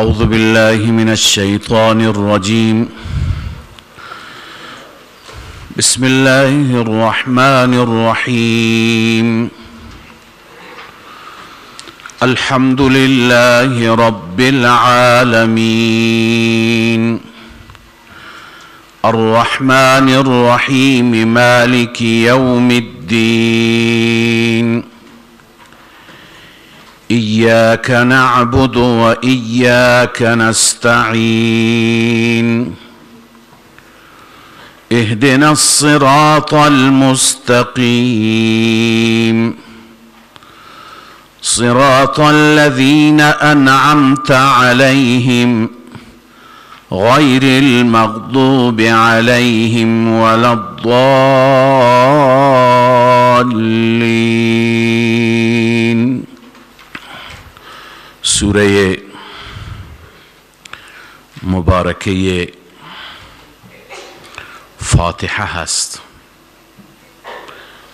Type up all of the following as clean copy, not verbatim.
أعوذ بالله من الشيطان الرجيم. بسم الله الرحمن الرحيم. الحمد لله رب العالمين، الرحمن الرحيم، مالك يوم الدين. إياك نعبد وإياك نستعين. اهدنا الصراط المستقيم، صراط الذين أنعمت عليهم غير المغضوب عليهم ولا الضالين. سوره مبارکه فاتحه هست.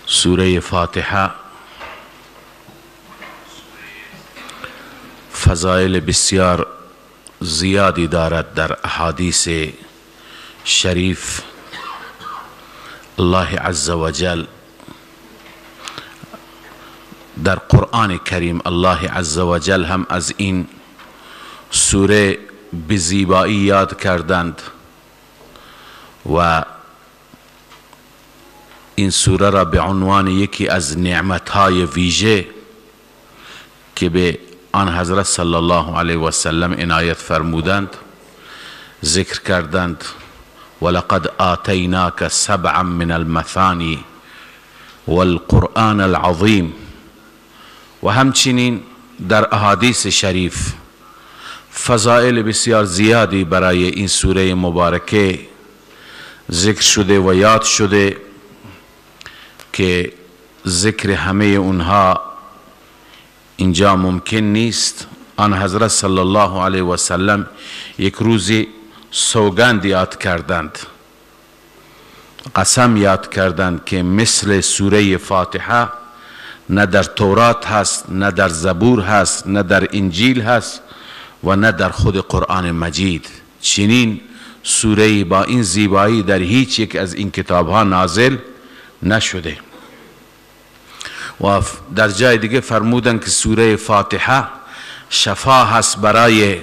سوره فاتحه فضائل بسیار زیادی دارد. در احادیث شریف الله عز وجل، در قرآن کریم الله عز وجل هم از این سوره به زیبایی یاد کردند و این سوره را به عنوان یکی از نعمتهای ویژه که به آن حضرت صلی الله علیه و سلم عنایت فرمودند ذکر کردند. ولقد آتیناک سبعا من المثانی والقرآن العظیم. و همچنین در احادیث شریف فضائل بسیار زیادی برای این سوره مبارکه ذکر شده و یاد شده که ذکر همه اونها اینجا ممکن نیست. آن حضرت صلی الله علیه و سلم یک روزی سوگند یاد کردند، قسم یاد کردند که مثل سوره فاتحه نه در تورات هست، نه در زبور هست، نه در انجیل هست و نه در خود قرآن مجید. چنین سوره با این زیبایی در هیچ یک از این کتاب ها نازل نشده. و در جای دیگه فرمودن که سوره فاتحه شفا هست برای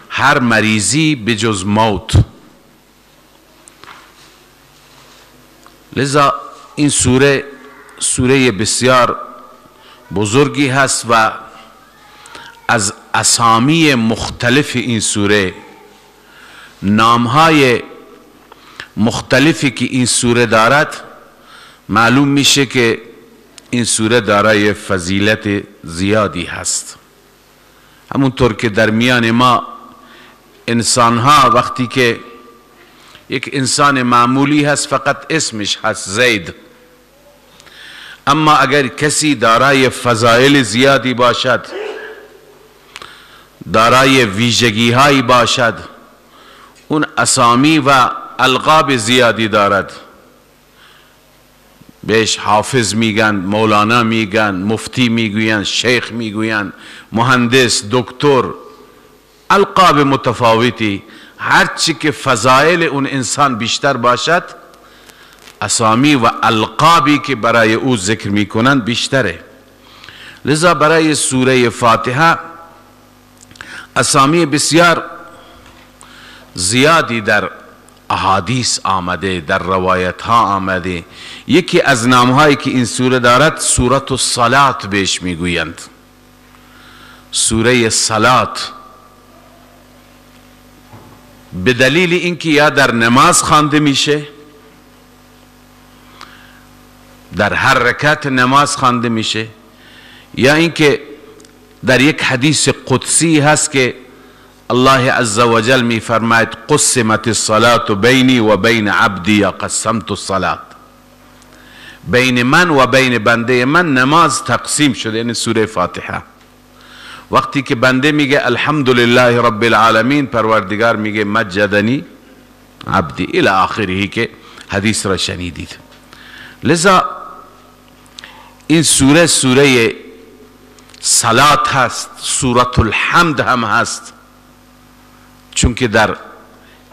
هر مریضی بجز موت. لذا این سوره بسیار بزرگی هست و از اسامی مختلف این سوره، نامهای مختلفی که این سوره دارد، معلوم میشه که این سوره دارای فضیلت زیادی هست. همونطور که در میان ما انسانها وقتی که یک انسان معمولی هست فقط اسمش هست زید، اما اگر کسی دارای فضائل زیادی باشد، دارای ویژگی هایی باشد، اون اسامی و القاب زیادی دارد. بهش حافظ میگن، مولانا میگن، مفتی میگوین، شیخ میگوین، مهندس، دکتر، القاب متفاوتی. هرچی که فضائل اون انسان بیشتر باشد، اسامی و القابی که برای او ذکر میکنند بیشتره. لذا برای سوره فاتحه اسامی بسیار زیادی در احادیث آمده، در روایت ها آمده. یکی از نامهایی که این سوره دارد سورة الصلاة بهش میگویند، سوره صلات، به دلیل اینکه یا در نماز خوانده میشه، در هر رکعت نماز خوانده میشه، یا اینکه در یک حدیث قدسی هست که الله عز وجل می فرماید قسمت الصلاة بینی و بین عبدی، یا قسمت الصلاة، بین من و بین بنده من نماز تقسیم شده. یعنی سوره فاتحه وقتی که بنده میگه الحمدلله رب العالمین، پروردگار میگه مجدنی عبدی الی آخره که حدیث را شنیدید. لذا این سوره سوره صلات هست، سورة الحمد هم هست. چون که در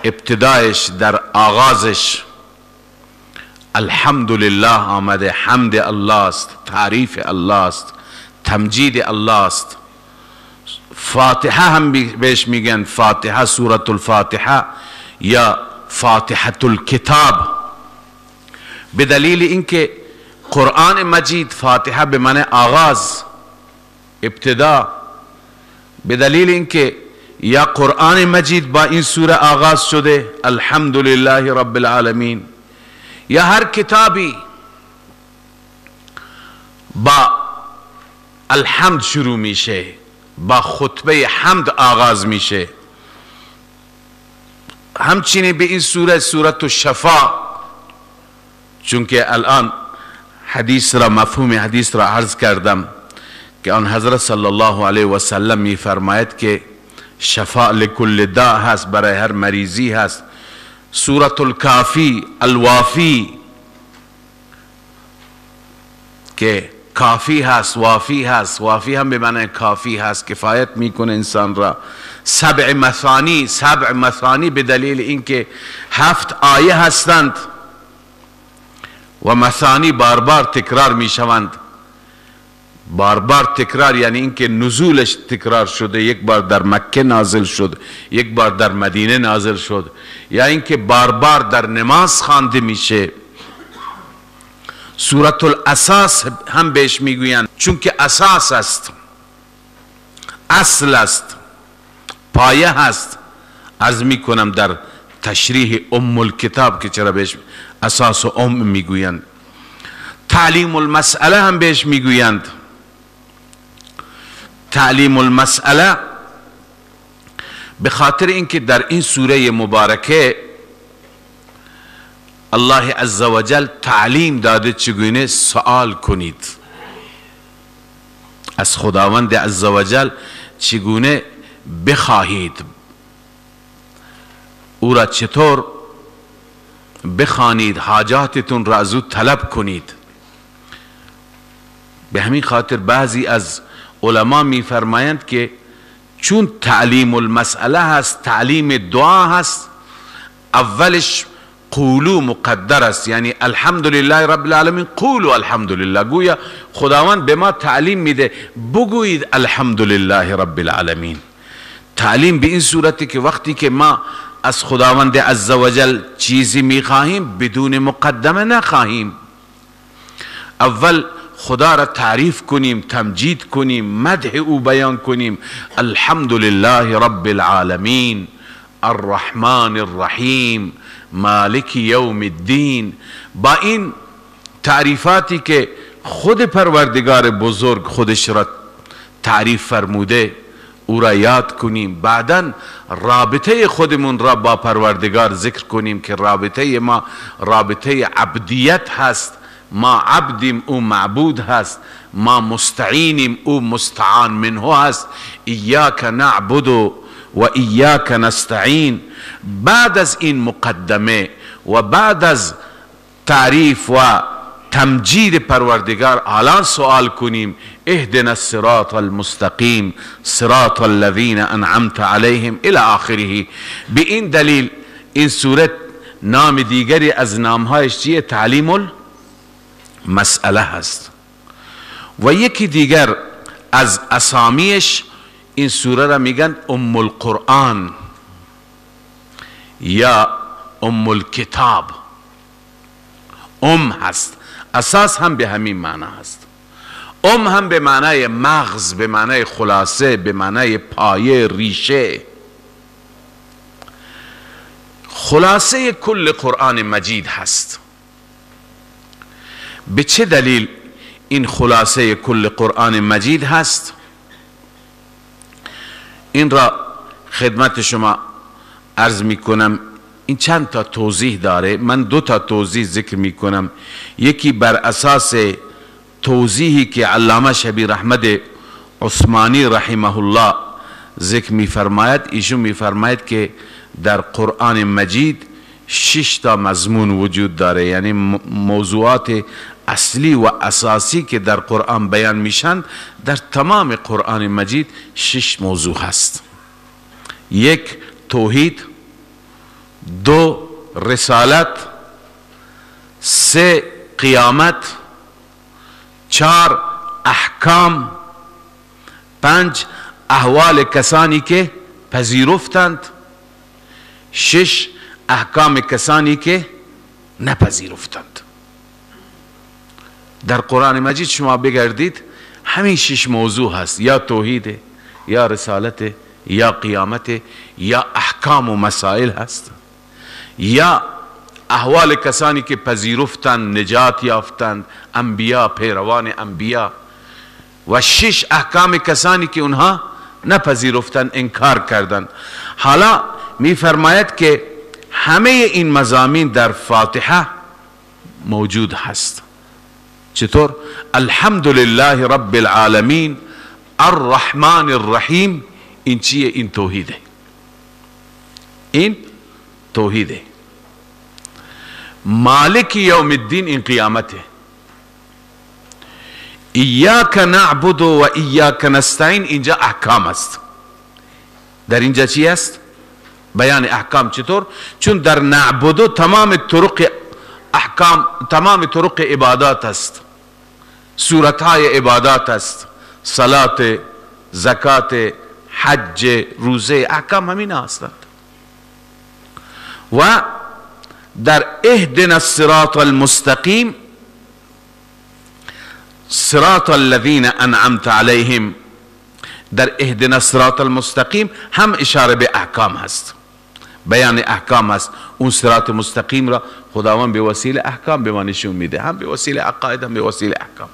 ابتدایش، در آغازش الحمدلله آمده، حمد الله است، تعریف الله است، تمجید الله است. فاتحه هم بهش میگن فاتحه، سورة الفاتحه یا فاتحه الکتاب، به دلیل اینکه قرآن مجید فاتحه به معنی آغاز، ابتدا، به دلیل اینکه یا قرآن مجید با این سوره آغاز شده الحمدلله رب العالمین، یا هر کتابی با الحمد شروع میشه، با خطبه حمد آغاز میشه. همچنین به این سوره، سوره الشفا، چون که الان حدیث را، مفهوم حدیث را عرض کردم که آن حضرت صلی الله علیه و سلم می فرماید که شفاء لکل داء هست، برای هر مریضی هست. سورة الکافی، الوافی، که کافی هست، وافی هست، وافی هم به معنی کافی هست، کفایت میکنه انسان را. سبع مثانی، سبع مثانی به دلیل اینکه 7 آیه هستند و مثانی بار بار تکرار میشوند. بار بار تکرار یعنی اینکه نزولش تکرار شده، یک بار در مکه نازل شد، یک بار در مدینه نازل شد، یا اینکه بار بار در نماز خوانده میشه. سورة الاساس هم بهش میگویند، چون که اساس است، اصل است، پایه هست. عرض میکنم در تشریح ام الکتاب که چرا بهش اساس و ام میگویند. تعلیم المسئله هم بهش میگویند. تعلیم المسئله به خاطر اینکه در این سوره مبارکه الله عزوجل تعلیم داده چگونه سوال کنید از خداوند عزوجل، چگونه بخواهید، او را چطور بخوانید، حاجاتتون را از او طلب کنید. به همین خاطر بعضی از علما میفرمایند که چون تعلیم المسئله هست، تعلیم دعا هست، اولش قولو مقدر است، یعنی الحمدلله رب العالمین، قولو الحمدلله، گویا خداوند به ما تعلیم میده بگویید الحمدلله رب العالمین. تعلیم به این صورتی که وقتی که ما از خداوند عزوجل چیزی میخواهیم بدون مقدمه نخواهیم، اول خدا را تعریف کنیم، تمجید کنیم، مدح او بیان کنیم. الحمدلله رب العالمین الرحمن الرحیم مالک یوم الدین. با این تعریفاتی که خود پروردگار بزرگ خودش را تعریف فرموده او را یاد کنیم. بعداً رابطه خودمون را با پروردگار ذکر کنیم که رابطه ما رابطه عبدیت هست، ما عبدیم او معبود هست، ما مستعینیم او مستعان منه هست. ایاک نعبد و ایاک نستعین. بعد از این مقدمه و بعد از تعریف و تمجید پروردگار الان سوال کنیم اهدنا الصراط المستقیم صراط الذین انعمت علیهم الی آخره. به این دلیل این سورت نام دیگری از نامهایش چیه؟ تعلیم المسئله هست. و یکی دیگر از اسامیش این سوره را میگن ام القرآن یا ام الکتاب. ام هست، اساس هم به همین معنی هست. ام هم به معنای مغز، به معنای خلاصه، به معنای پایه، ریشه. خلاصه کل قرآن مجید هست. به چه دلیل این خلاصه کل قرآن مجید هست؟ این را خدمت شما عرض می کنم. این چند تا توضیح داره، من 2 تا توضیح ذکر می کنم. یکی بر اساس توضیحی که علامه شبیر احمد عثمانی رحمه الله ذکر می فرماید. ایشون می فرماید که در قرآن مجید 6 تا مضمون وجود داره، یعنی موضوعات اصلی و اساسی که در قرآن بیان میشن در تمام قرآن مجید 6 موضوع هست. 1 توحید، 2 رسالت، 3 قیامت، 4 احکام، 5 احوال کسانی که پذیرفتند، 6 احکام کسانی که نپذیرفتند. در قرآن مجید شما بگردید همین 6 موضوع هست، یا توحید، یا رسالت، یا قیامت، یا احکام و مسائل هست، یا احوال کسانی که پذیرفتند، نجات یافتند، انبیا، پیروان انبیا، و 6 احکام کسانی که اونها نپذیرفتند، انکار کردند. حالا می فرماید که همه این مضامین در فاتحه موجود هست. چطور؟ الحمدلله رب العالمین الرحمن الرحیم. این چیه؟ این توحیده. این توحیده. مالک یوم الدین این قیامته. ایاک نعبد و ایاک نستعین اینجا احکام است. در اینجا چی است؟ بیان احکام. چطور؟ چون در نعبد تمام طرق احکام، تمام طرق عبادات است، صورتهای عبادات است، صلات، زکات، حج، روزه، احکام همین هستند. و در اهدنا الصراط المستقیم، صراط الذین انعمت علیهم، در اهدنا الصراط المستقیم هم اشاره به احکام هست، بیان احکام هست. اون صراط مستقیم را خداوند به وسیله احکام به ما نشون میده، هم به وسیله عقاید، هم به وسیله احکام.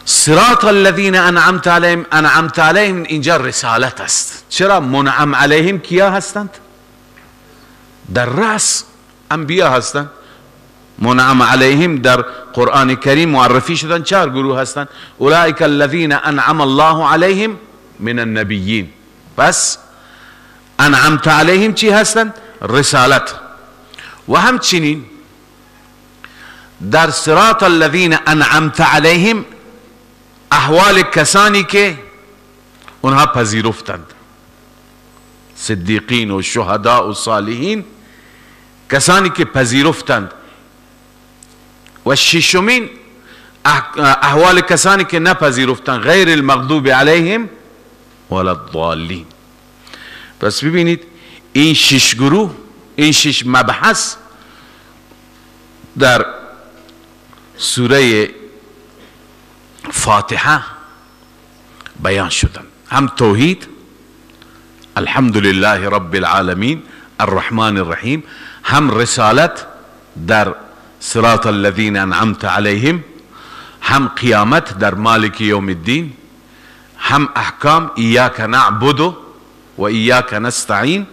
صراط الذین انعمت علیهم، انعمت علیهم اینجا رسالت است. چرا؟ منعم علیهم کیا هستند؟ در رأس انبیا هستند. منعم علیهم در قرآن کریم معرفی شدن 4 گروه هستند. اولئک الذین انعم الله علیهم من النبیین. پس انعمت علیهم چی هستند؟ رسالت. و همچنین در صراط الذین انعمت علیهم احوال کسانی که اونها پذیرفتند، صدیقین و شهدا و صالحین، کسانی که پذیرفتند. و 6مین احوال کسانی که نپذیرفتند، غیر المغضوب علیهم ولا الضالین. پس ببینید این 6 گروه، این 6 مبحث در سوره فاتحه بیان شدن. هم توحید، الحمدلله رب العالمین الرحمن الرحیم، هم رسالت در صراط الذین انعمت علیهم، هم قیامت در مالک یوم الدین، هم احکام ایاک نعبد و ایاک نستعین،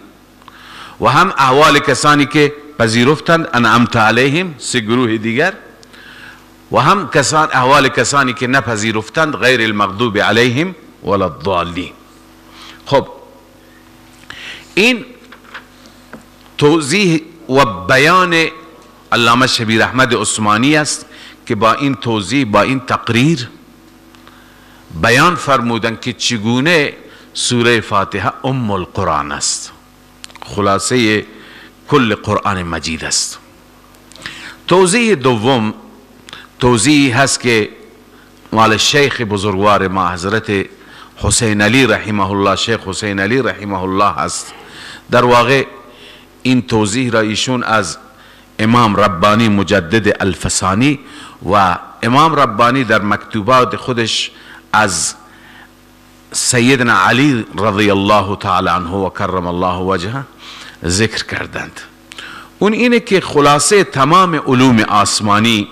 و هم احوال کسانی که پذیرفتند انعمت علیهم، 3 گروه دیگر، و هم احوال کسانی که نپذیرفتند، غیر المغضوب علیهم ولا الضالین. خب این توضیح و بیان علامه شبیر احمد عثمانی است که با این توضیح، با این تقریر بیان فرمودن که چگونه سوره فاتحه ام القرآن است، خلاصه کل قرآن مجید است. توضیح دوم توضیح هست که مال شیخ بزرگوار ما حضرت حسین علی رحمه الله، شیخ حسین علی رحمه الله هست. در واقع این توضیح را ایشون از امام ربانی مجدد الفسانی و امام ربانی در مکتوبات خودش از سیدنا علی رضی الله تعالی عنه و کرم الله وجهه ذکر کردند. اون اینه که خلاصه تمام علوم آسمانی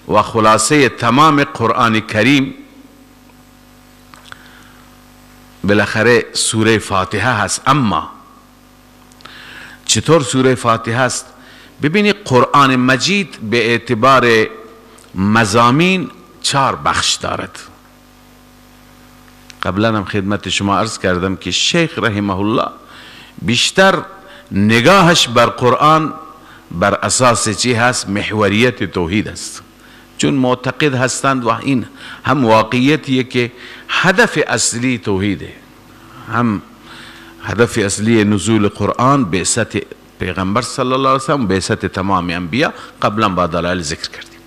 و خلاصه تمام قرآن کریم بالاخره سوره فاتحه هست. اما چطور سوره فاتحه است؟ ببینید قرآن مجید به اعتبار مضامین 4 بخش دارد. قبلا هم خدمت شما عرض کردم که شیخ رحمه الله بیشتر نگاهش بر قرآن بر اساس چی هست؟ محوریت توحید است، چون معتقد هستند و این هم واقعیتیه که هدف اصلی توحیده، هم هدف اصلی نزول قرآن بعثت پیغمبر صلی الله علیه وسلم، بعثت تمام انبیا، قبلا با دلایل ذکر کردیم.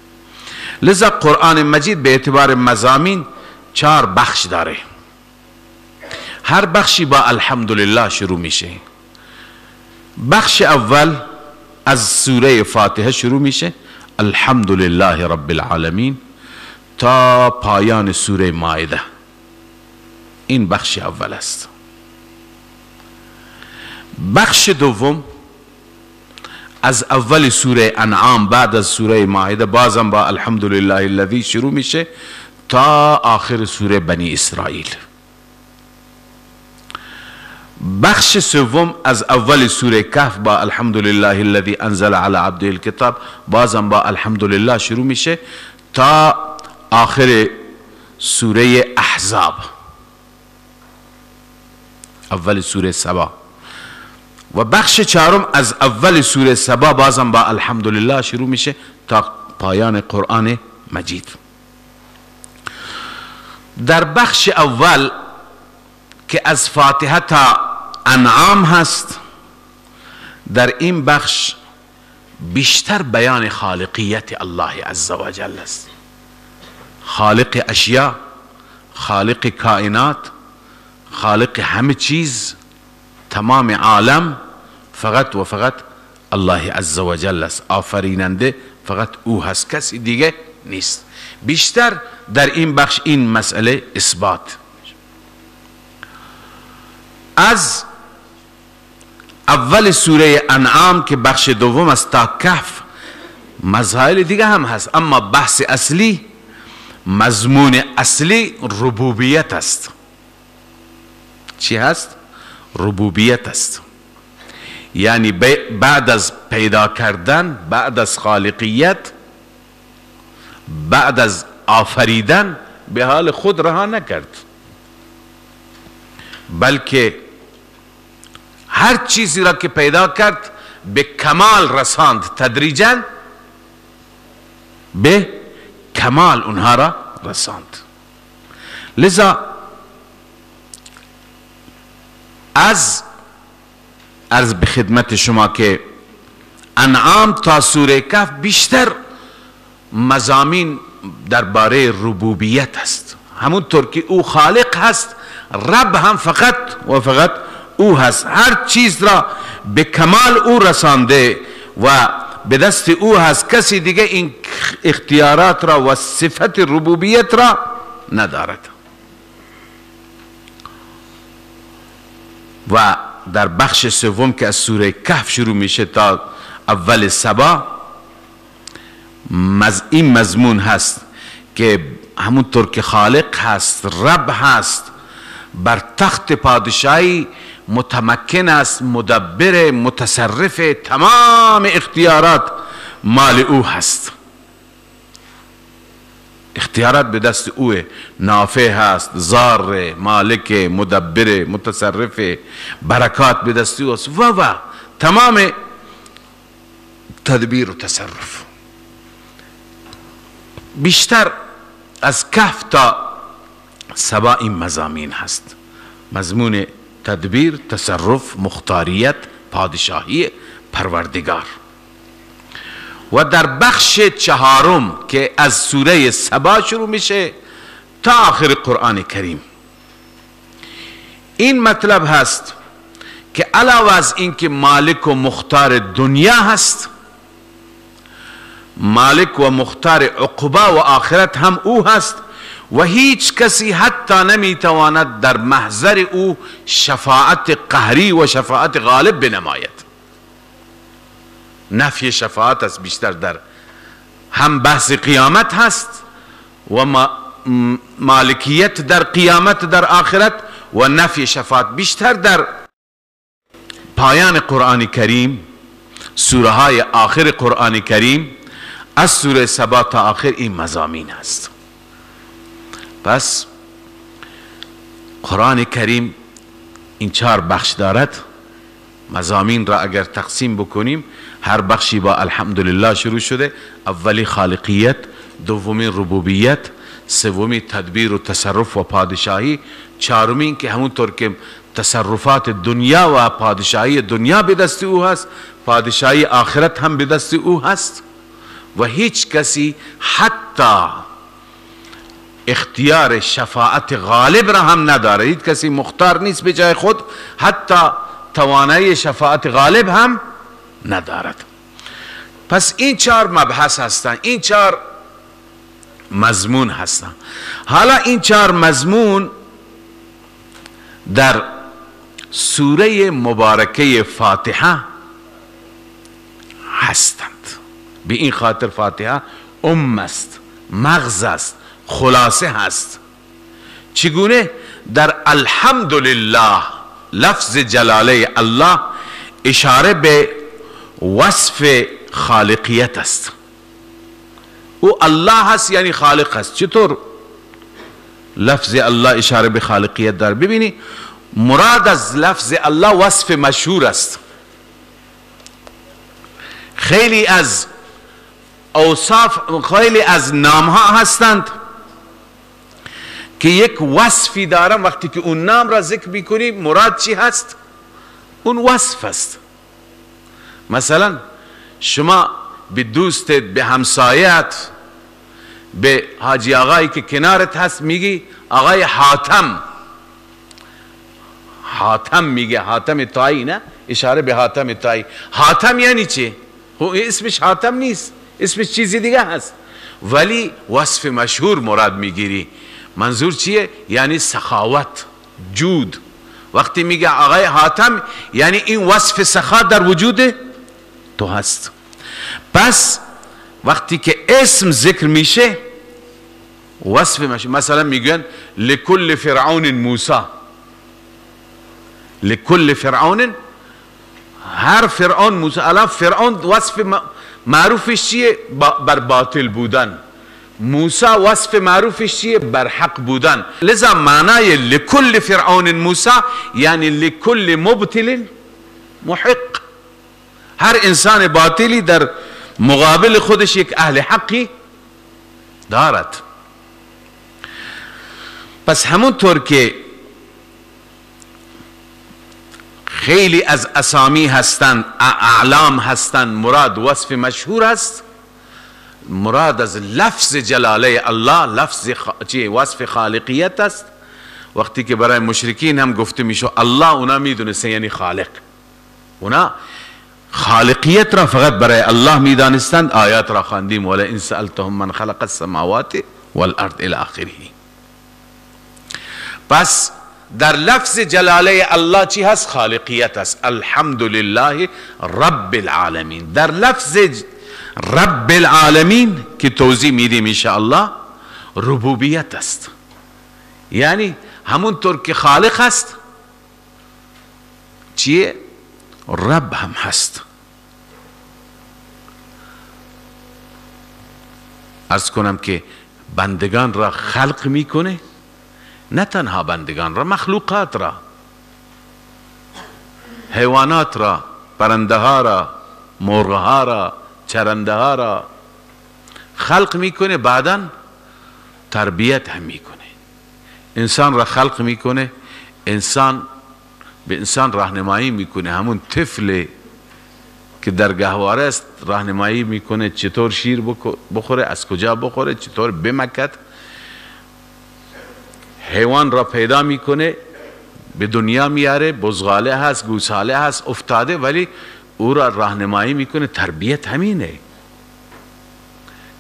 لذا قرآن مجید به اعتبار مضامین 4 بخش داره. هر بخشی با الحمدلله شروع میشه. بخش اول از سوره فاتحه شروع میشه، الحمدلله رب العالمین، تا پایان سوره مائده. این بخش اول است. بخش دوم از اول سوره انعام بعد از سوره مائده بازم با الحمدلله الذی شروع میشه تا آخر سوره بنی اسرائیل. بخش سوم از اول سوره کهف با الحمدلله الذی انزل علی عبده الکتاب بازم با الحمدلله شروع میشه تا آخر سوره احزاب، اول سوره سبا. و بخش چهارم از اول سوره سبا بازم با الحمدلله شروع میشه تا پایان قرآن مجید. در بخش اول که از فاتحه تا انعام هست، در این بخش بیشتر بیان خالقیت الله عزوجل است. خالق اشیاء، خالق کائنات، خالق همه چیز، تمام عالم فقط و فقط الله عزوجل است. آفریننده فقط او هست، کسی دیگه نیست. بیشتر در این بخش این مسئله اثبات. از اول سوره انعام که بخش دوم است تا کهف مسائل دیگه هم هست، اما بحث اصلی، مضمون اصلی ربوبیت است. چی هست؟ ربوبیت است. یعنی بعد از پیدا کردن، بعد از خالقیت، بعد از آفریدن به حال خود رها نکرد، بلکه هر چیزی را که پیدا کرد به کمال رساند، تدریجاً به کمال اونها را رساند. لذا عرض به خدمت شما که انعام تا سوره کهف بیشتر مضامین درباره ربوبیت است. همونطور که او خالق هست، رب هم فقط و فقط او هست. هر چیز را به کمال او رسانده و به دست او هست. کسی دیگه این اختیارات را و صفت ربوبیت را ندارد. و در بخش سوم که از سوره کهف شروع میشه تا اول سبا، این مضمون هست که همونطور که خالق هست، رب هست، بر تخت پادشاهی متمکن است، مدبر، متصرف، تمام اختیارات مال او هست. اختیارات به دست اوه، نافع هست، ضار، مالک، مدبر، متصرف، برکات به دست او است و تمام تدبیر و تصرف. بیشتر از کهف تا سبا این مضامین هست، مضمون تدبیر، تصرف، مختاریت، پادشاهی پروردگار. و در بخش چهارم که از سوره سبا شروع میشه تا آخر قرآن کریم، این مطلب هست که علاوه از این که مالک و مختار دنیا هست، مالک و مختار عقبه و آخرت هم او هست و هیچ کسی حتی نمیتواند در محضر او شفاعت قهری و شفاعت غالب بنماید. نفی شفاعت است بیشتر، در هم بحث قیامت هست و مالکیت در قیامت در آخرت، و نفی شفاعت بیشتر در پایان قرآن کریم، سوره های آخر قرآن کریم از سوره سبا تا آخر این مضامین است. پس قرآن کریم این 4 بخش دارد. مضامین را اگر تقسیم بکنیم، هر بخشی با الحمدلله شروع شده. اولی خالقیت، دومی ربوبیت، سومی تدبیر و تصرف و پادشاهی، چهارمین که همونطور که تصرفات دنیا و پادشاهی دنیا به دست او هست، پادشاهی آخرت هم به دست او هست و هیچ کسی حتی اختیار شفاعت غالب را هم نداره. هیچ کسی مختار نیست به جای خود، حتی توانایی شفاعت غالب هم ندارد. پس این 4 مبحث هستند، این 4 مضمون هستند. حالا این 4 مضمون در سوره مبارکه فاتحه هستند. به این خاطر فاتحه است، مغز است، خلاصه هست. چگونه؟ در الحمدلله لفظ جلاله الله اشاره به وصف خالقیت است. او الله هست یعنی خالق هست. چطور لفظ الله اشاره به خالقیت داره؟ ببینی مراد از لفظ الله وصف مشهور است. خیلی از اوصاف، خیلی از نام ها هستند که یک وصفی دارن، وقتی که اون نام را ذکر میکنی مراد چی هست؟ اون وصف است. مثلا شما به دوستت، به همسایت، به حاجی آقایی که کنارت هست میگی آقای حاتم. حاتم میگه، حاتم طایی، نه اشاره به حاتم طایی. حاتم یعنی چه؟ اسمش حاتم نیست، اسمش چیزی دیگه هست، ولی وصف مشهور مراد میگیری. منظور چیه؟ یعنی سخاوت، جود. وقتی میگه آقای حاتم یعنی این وصف سخا در وجود تو هست. پس وقتی که اسم ذکر میشه وصف مشهور، مثلا میگن لکل فرعون موسی. لکل فرعون، هر فرعون موسی. الان فرعون وصف معروفش چیه؟ بر باطل بودن. موسی وصف معروفش چیه؟ بر حق بودن. لذا معنای لکل فرعون موسی یعنی لکل مبتل محق. هر انسان باطلی در مقابل خودش یک اهل حقی دارد. پس همونطور که خیلی از اسامی هستند، اعلام هستند، مراد وصف مشهور است. مراد از لفظ جلاله الله لفظ وصف خالقیت است. وقتی که برای مشرکین هم گفته میشه الله، اونا میدونستن یعنی خالق. اونا خالقیت را فقط برای الله میدانستند. آیات را خواندیم ولا ان سألتهم من خلق السماوات والارض الى آخره. پس در لفظ جلاله الله چی هست؟ خالقیت است. الحمدلله رب العالمین. در لفظ رب العالمین که توضیح میدیم انشاءالله ربوبیت است. یعنی همونطور که خالق هست چیه؟ رب هم هست. عرض کنم که بندگان را خلق میکنه، نه تنها بندگان را، مخلوقات را، حیوانات را، پرنده ها را، مرغ ها را، چرنده ها را خلق میکنه، بعدا تربیت هم میکنه. انسان را خلق میکنه، انسان به انسان راهنمایی میکنه. همون طفل که در گهواره است راهنمایی میکنه چطور شیر بخوره، از کجا بخوره، چطور بمکد. حیوان را پیدا میکنه، به دنیا میاره، بزغاله هست، گوساله هست، افتاده، ولی او را راهنمایی میکنه. تربیت همینه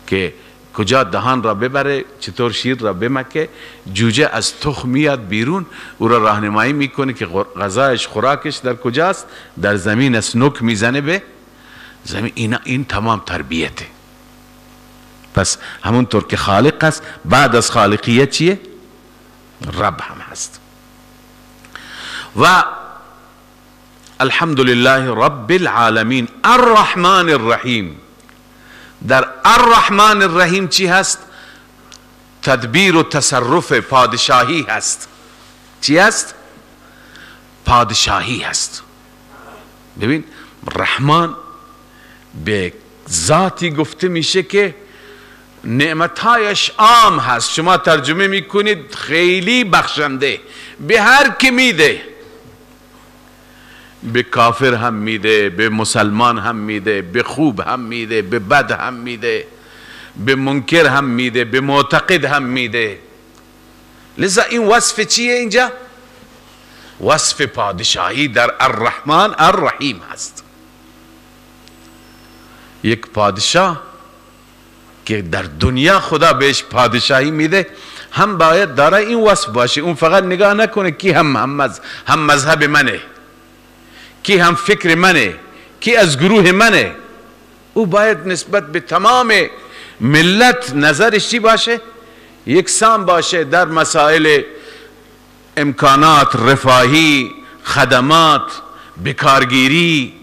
که کجا دهان را ببره، چطور شیر را بمکه. جوجه از تخم میاد بیرون، او را راهنمایی میکنه که غذایش، خوراکش در کجاست، در زمین است، نوک میزنه به زمین. این تمام تربیته. پس همونطور که خالق است، بعد از خالقیت چیه؟ رب هم هست. و الحمدلله رب العالمین الرحمن الرحیم. در الرحمن الرحیم چی هست؟ تدبیر و تصرف پادشاهی هست. چی هست؟ پادشاهی هست. ببین رحمان به ذاتی گفته میشه که نعمتهایش عام هست. شما ترجمه میکنید خیلی بخشنده، به هر کی میده، به کافر هم میده، به مسلمان هم میده، به خوب هم میده، به بد هم میده، به منکر هم میده، به معتقد هم میده. لذا این وصف چیه اینجا؟ وصف پادشاهی در الرحمن الرحیم هست. یک پادشاه که در دنیا خدا بهش پادشاهی میده هم باید دارای این وصف باشه. اون فقط نگاه نکنه کی هم مذهب منه، کی هم فکر منه، کی از گروه منه. او باید نسبت به تمام ملت نظرش چی باشه؟ یکسان باشه در مسائل امکانات، رفاهی، خدمات، بکارگیری،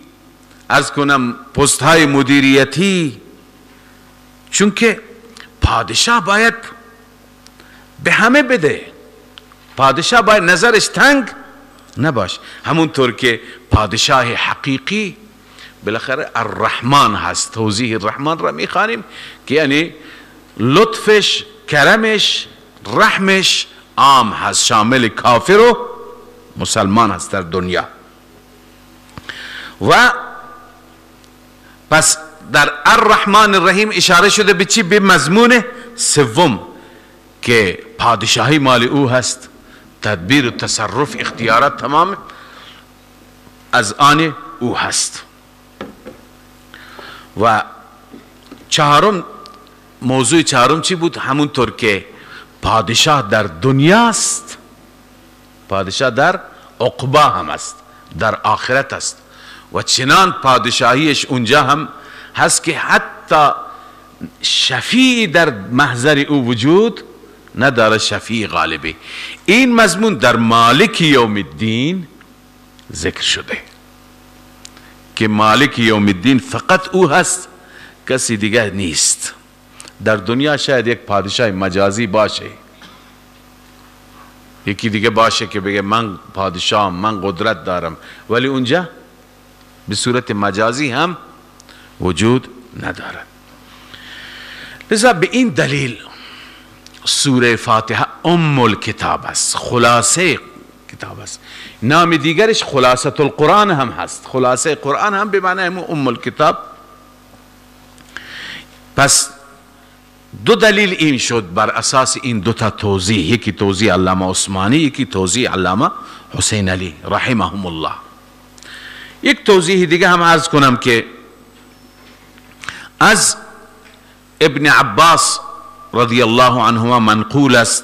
از کنم پست های مدیریتی. چون که پادشاه باید به همه بده، پادشاه باید نظرش تنگ نباش. همونطور که پادشاه حقیقی بالاخره الرحمن هست. توضیح الرحمن را میخوانیم که یعنی لطفش، کرمش، رحمش عام هست، شامل کافر و مسلمان هست در دنیا. و پس در الرحمن الرحیم اشاره شده به چی؟ به مضمون سوم که پادشاهی مال او هست، تدبیر و تصرف، اختیارات تمام از آن او هست. و چهارم، موضوع چهارم چی بود؟ همونطور که پادشاه در دنیاست، پادشاه در عقبا هم است، در آخرت است. و چنان پادشاهیش اونجا هم هست که حتی شفیع در محضر او وجود نداره، شفیع غالبه. این مضمون در مالک یوم الدین ذکر شده که مالک یوم الدین فقط او هست، کسی دیگر نیست. در دنیا شاید یک پادشاه مجازی باشه، یکی دیگه باشه که بگه من پادشاهم، من قدرت دارم، ولی اونجا به صورت مجازی هم وجود ندارد. لذا به این دلیل سوره فاتحه ام الکتاب است، خلاصه کتاب است. نام دیگرش خلاصه القرآن هم هست، خلاصه قرآن هم به معنی ام الکتاب. پس دو دلیل این شد بر اساس این دو تا توضیح، یکی توضیح علامه عثمانی، یکی توضیح علامه حسین علی رحمهم الله. یک توضیح دیگه هم عرض کنم که از ابن عباس رضی الله عنهما منقول است.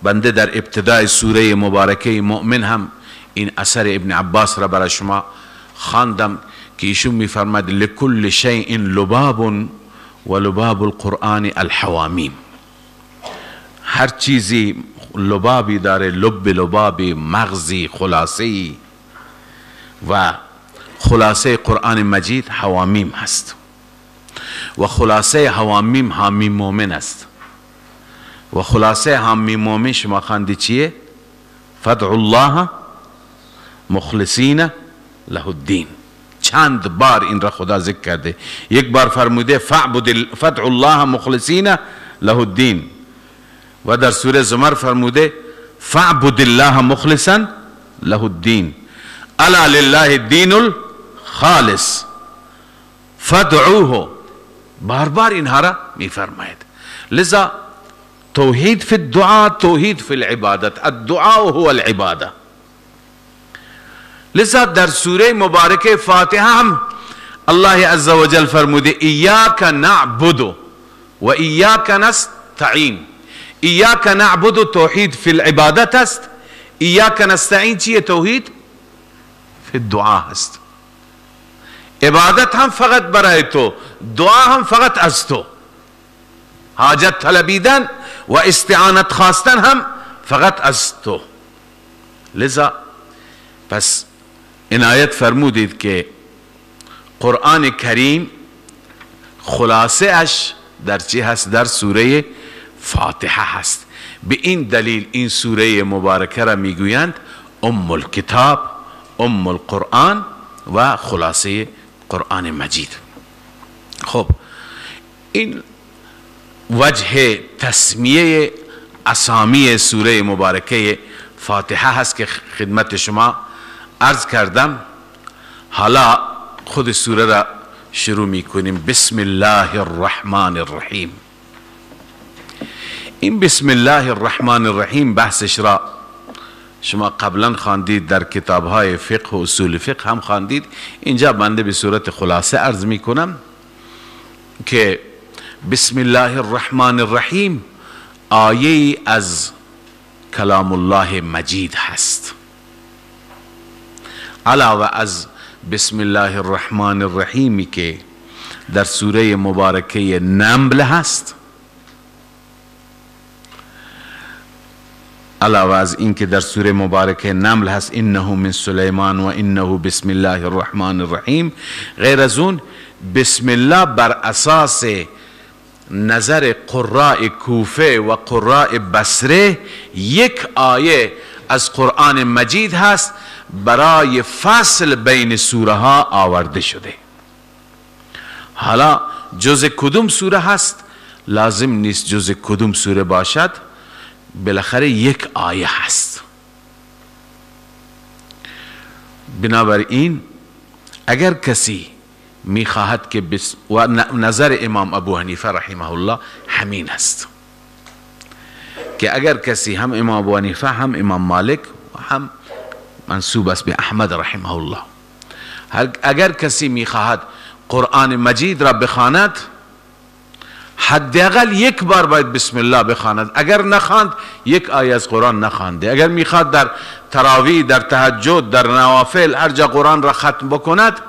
بنده در ابتدای سوره مبارکه مؤمن هم این اثر ابن عباس را برای شما خواندم که ایشون میفرماد لکل شیء لباب و لباب القرآن الحوامیم. هر چیزی لبابی داره، لب لبابی، مغزی، خلاصه‌ای، و خلاصه قرآن مجید حوامیم هست. و خلاصه حوامیم حامیم مومن است. و خلاصه حامیم مومن شما خواندی چیه؟ فدعوا الله مخلصین له الدین. چند بار این را خدا ذکر کرده. یک بار فرموده فدعوا الله مخلصین له الدین، و در سوره زمر فرموده فاعبد الله مخلصا له الدین، الا لله الدین الخالص فدعوه. بار بار اینها را میفرماید. لذا توحید فی الدعاء، توحید فی العبادت، الدعاء هو العباده. لذا در سوره مبارکه فاتحه هم الله عز وجل فرموده ایاک نعبد و ایاک نستعین. ایاک نعبد توحید فی العبادت است، ایاک نستعین چیه؟ توحید فی الدعاء هست. عبادت هم فقط برای تو، دعا هم فقط از تو، حاجت طلبیدن و استعانت خواستن هم فقط از تو. لذا پس عنایت فرمودید که قرآن کریم خلاصه اش در چی هست؟ در سوره فاتحه هست. به این دلیل این سوره مبارکه را میگویند ام الکتاب، ام القرآن و خلاصه قرآن مجید. خب این وجه تسمیه اسامی سوره مبارکه فاتحه هست که خدمت شما عرض کردم. حالا خود سوره را شروع میکنیم. بسم الله الرحمن الرحیم. این بسم الله الرحمن الرحیم بحثش را شما قبلا خواندید، در کتابهای فقه و اصول فقه هم خواندید. اینجا بنده به صورت خلاصه عرض میکنم که بسم الله الرحمن الرحیم آیه از کلام الله مجید هست. علاوه از بسم الله الرحمن الرحیمی که در سوره مبارکه نمل هست، علاوه از این که در سوره مبارکه نمل هست انه من سلیمان و انه بسم الله الرحمن الرحیم، غیر از اون بسم الله بر اساس نظر قراء کوفه و قراء بصره یک آیه از قرآن مجید هست برای فصل بین سوره ها آورده شده. حالا جز کدوم سوره هست لازم نیست جز کدوم سوره باشد، بالاخره یک آیه هست. بنابراین اگر کسی میخواهد که و نظر امام ابو حنیفه رحمه الله همین است که اگر کسی هم امام ابو حنیفه هم امام مالک و هم منسوب است به احمد رحمه الله، اگر کسی میخواهد قرآن مجید را بخواند حداقل یک بار باید بسم الله بخواند. اگر نخواند یک آیه از قرآن نخوانده. اگر میخواد در تراویح، در تهجد، در نوافل هر جا قرآن را ختم بکند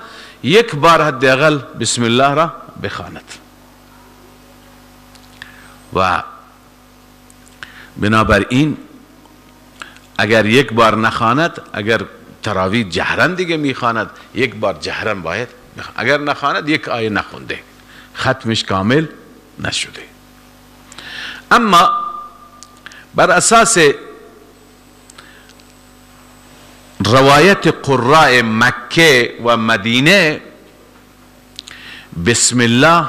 یک بار حداقل بسم الله را بخواند. و بنابراین اگر یک بار نخواند، اگر تراویح جهرن دیگه میخواند یک بار جهرن باید بخواند. اگر نخواند یک آیه نخونده، ختمش کامل نشده. اما بر اساس روایت قراء مکه و مدینه بسم الله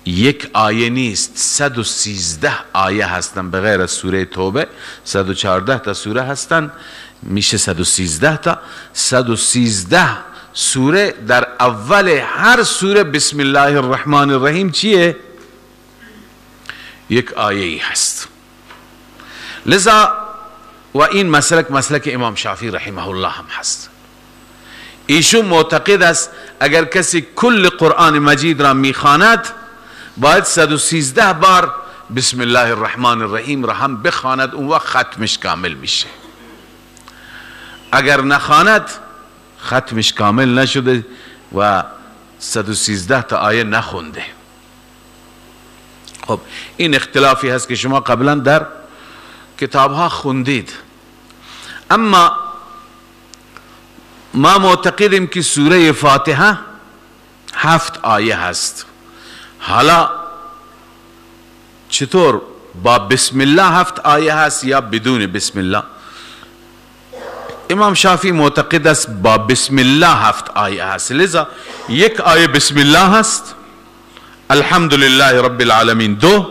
یک آیه نیست، 113 آیه هستن به غیر از سوره توبه. 114 تا سوره هستن، میشه 113 تا. 113 سوره در اول هر سوره بسم الله الرحمن الرحیم چیه؟ یک آیه ای هست. لذا و این مسلک امام شافعی رحمه الله هم هست. ایشون معتقد است اگر کسی کل قرآن مجید را میخواند باید 113 بار بسم الله الرحمن الرحیم را هم بخواند، اون وقت ختمش کامل میشه. اگر نخواند ختمش کامل نشده و 113 تا آیه نخونده. خب این اختلافی هست که شما قبلا در کتاب ها خوندید. اما ما معتقدیم که سوره فاتحه 7 آیه هست. حالا چطور با بسم الله 7 آیه هست یا بدون بسم الله؟ امام شافعی معتقد است با بسم الله 7 آیه هست. لذا یک آیه بسم الله هست، الحمد لله رب العالمین 2،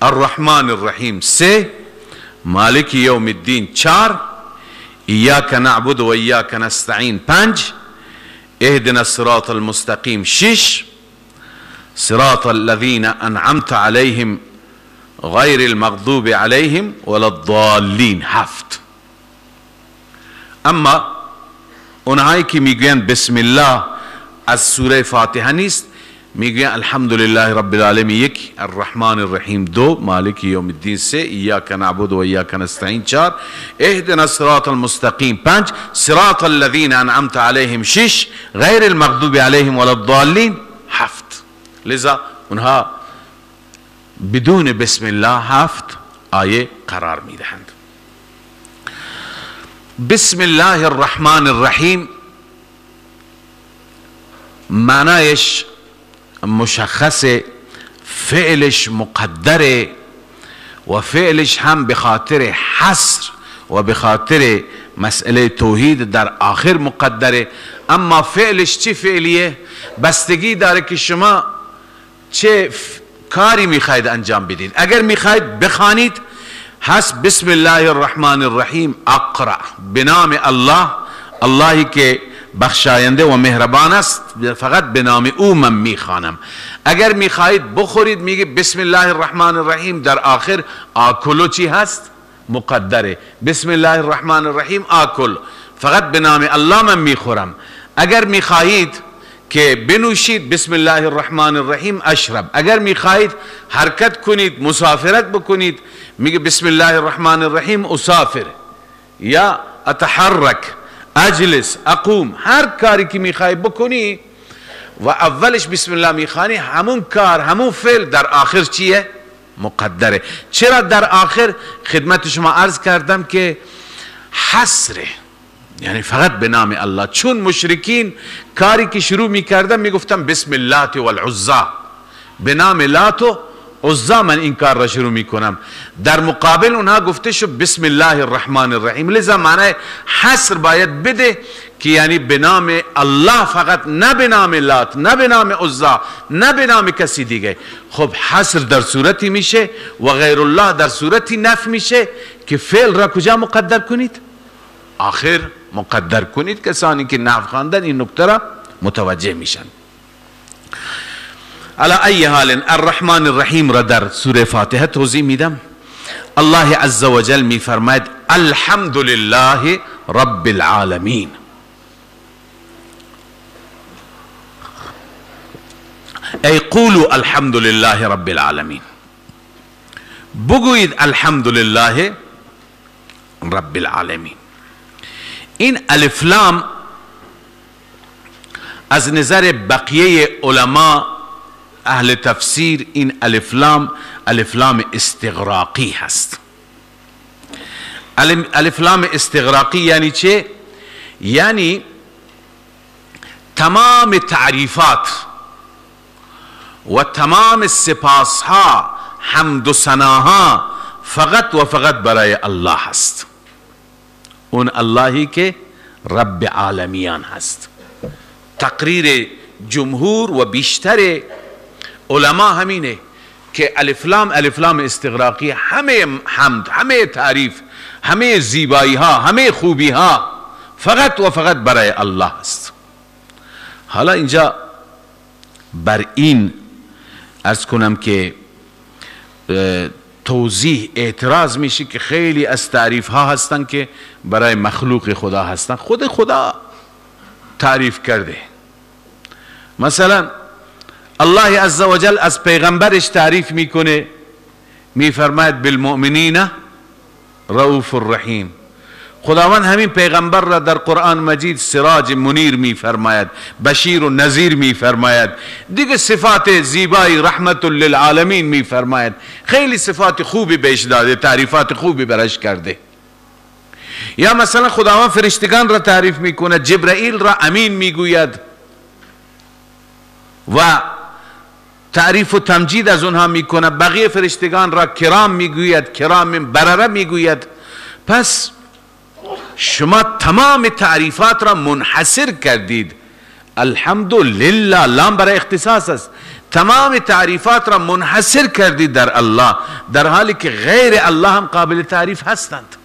الرحمن الرحیم 3، مالک یوم الدین 4، ایاک نعبد و ایاک نستعین 5، اهدنا الصراط المستقیم 6، صراط الذین انعمت علیهم غیر المغضوب علیهم ولا الضالین 7. اما اونهایی که میگوین بسم الله از سوره فاتحه نیست، میگوین الحمدلله رب العالمین 1، الرحمن الرحیم 2، مالک یوم الدین 3، ایاک نعبد و ایاک نستعین 4، اهدنا الصراط المستقیم 5، صراط الذین انعمت علیهم 6، غیر المغضوب علیهم ولا الضالین 7. لذا اونها بدون بسم الله 7 آیه قرار میدهند. بسم الله الرحمن الرحیم معنایش مشخص، فعلش مقدره و فعلش هم به خاطر حصر و به خاطر مسئله توحید در آخر مقدره. اما فعلش چه فعلیه؟ بستگی داره که شما چه کاری میخواید انجام بدید. اگر میخواید بخوانید هست بسم الله الرحمن الرحیم اقرأ، به نام الله، اللهی که بخشاینده و مهربان است، فقط به نام او من میخوانم. اگر میخواهید بخورید میگه بسم الله الرحمن الرحیم، در آخر آکلو چی هست؟ مقدره. بسم الله الرحمن الرحیم آکل، فقط به نام الله من میخورم. اگر میخواهید که بنوشید بسم الله الرحمن الرحیم اشرب. اگر میخواهید حرکت کنید، مسافرت بکنید، میگه بسم الله الرحمن الرحیم اسافر یا اتحرک، اجلس، اقوم. هر کاری که میخوای بکنی و اولش بسم الله میخوانی، همون کار همون فعل در آخر چیه؟ مقدره. چرا در آخر؟ خدمت شما عرض کردم که حصره، یعنی فقط به نام الله. چون مشرکین کاری که شروع میکردن میگفتن بسم الله والعزى، به نام لات و عزا من این کار را شروع میکنم. در مقابل اونها گفته شو بسم الله الرحمن الرحیم. لذا معنی حصر باید بده که یعنی به نام الله فقط، نه به نام لات، نه به نام عزا، نه به نام کسی دیگه. خب حصر در صورتی میشه و غیر الله در صورتی نفی میشه که فعل را کجا مقدر کنید؟ آخر مقدر کنید. کسانی که نحو خواندن این نکته را متوجه میشن. علی ای حال الرحمن الرحیم را در سوره فاتحه توضیح میدم. الله عز وجل میفرماید الحمد لله رب العالمین. ای قولوا الحمد لله رب العالمین، بگویید الحمد لله رب العالمین. این الف لام از نظر بقیه علما اهل تفسیر این الف لام استغراقی هست. الف لام استغراقی یعنی چه؟ یعنی تمام تعریفات و تمام سپاسها، حمد و ثناها فقط و فقط برای الله هست. اون اللهی که رب عالمیان هست. تقریر جمهور و بیشتر علما همینه که الف لام استغراقی، همه حمد، همه تعریف، همه زیبایی ها، همه خوبی ها فقط و فقط برای الله است. حالا اینجا بر این عرض کنم که توضیح اعتراض میشه که خیلی از تعریف ها هستن که برای مخلوق خدا هستن. خود خدا تعریف کرده. مثلا الله عز وجل از پیغمبرش تعریف میکنه، میفرماید بالمؤمنین رؤوف الرحیم. خداوند همین پیغمبر را در قرآن مجید سراج منیر میفرماید، بشیر و نذیر میفرماید. دیگه صفات زیبای رحمت للعالمین میفرماید. خیلی صفات خوبی بهش داده، تعریفات خوبی برش کرده. یا مثلا خداوند فرشتگان را تعریف میکنه، جبرائیل را امین میگوید و تعریف و تمجید از اونها میکنه. بقیه فرشتگان را کرام میگوید، کرام برره میگوید. پس شما تمام تعریفات را منحصر کردید. الحمدلله، لام برای اختصاص است. تمام تعریفات را منحصر کردید در الله، در حالی که غیر الله هم قابل تعریف هستند.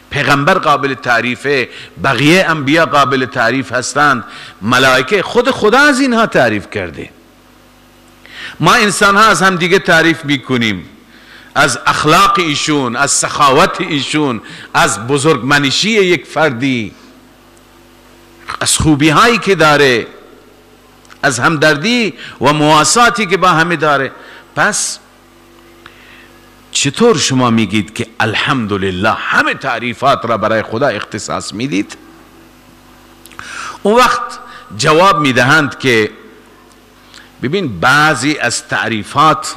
پیغمبر قابل تعریفه، بقیه انبیا قابل تعریف هستند، ملائکه، خود خدا از اینها تعریف کرده. ما انسان ها از هم دیگه تعریف میکنیم، از اخلاق ایشون، از سخاوت ایشون، از بزرگمنشی یک فردی، از خوبی هایی که داره، از همدردی و مواساتی که با همه داره. پس چطور شما میگید که الحمدلله همه تعریفات را برای خدا اختصاص میدید؟ اون وقت جواب میدهند که ببین بعضی از تعریفات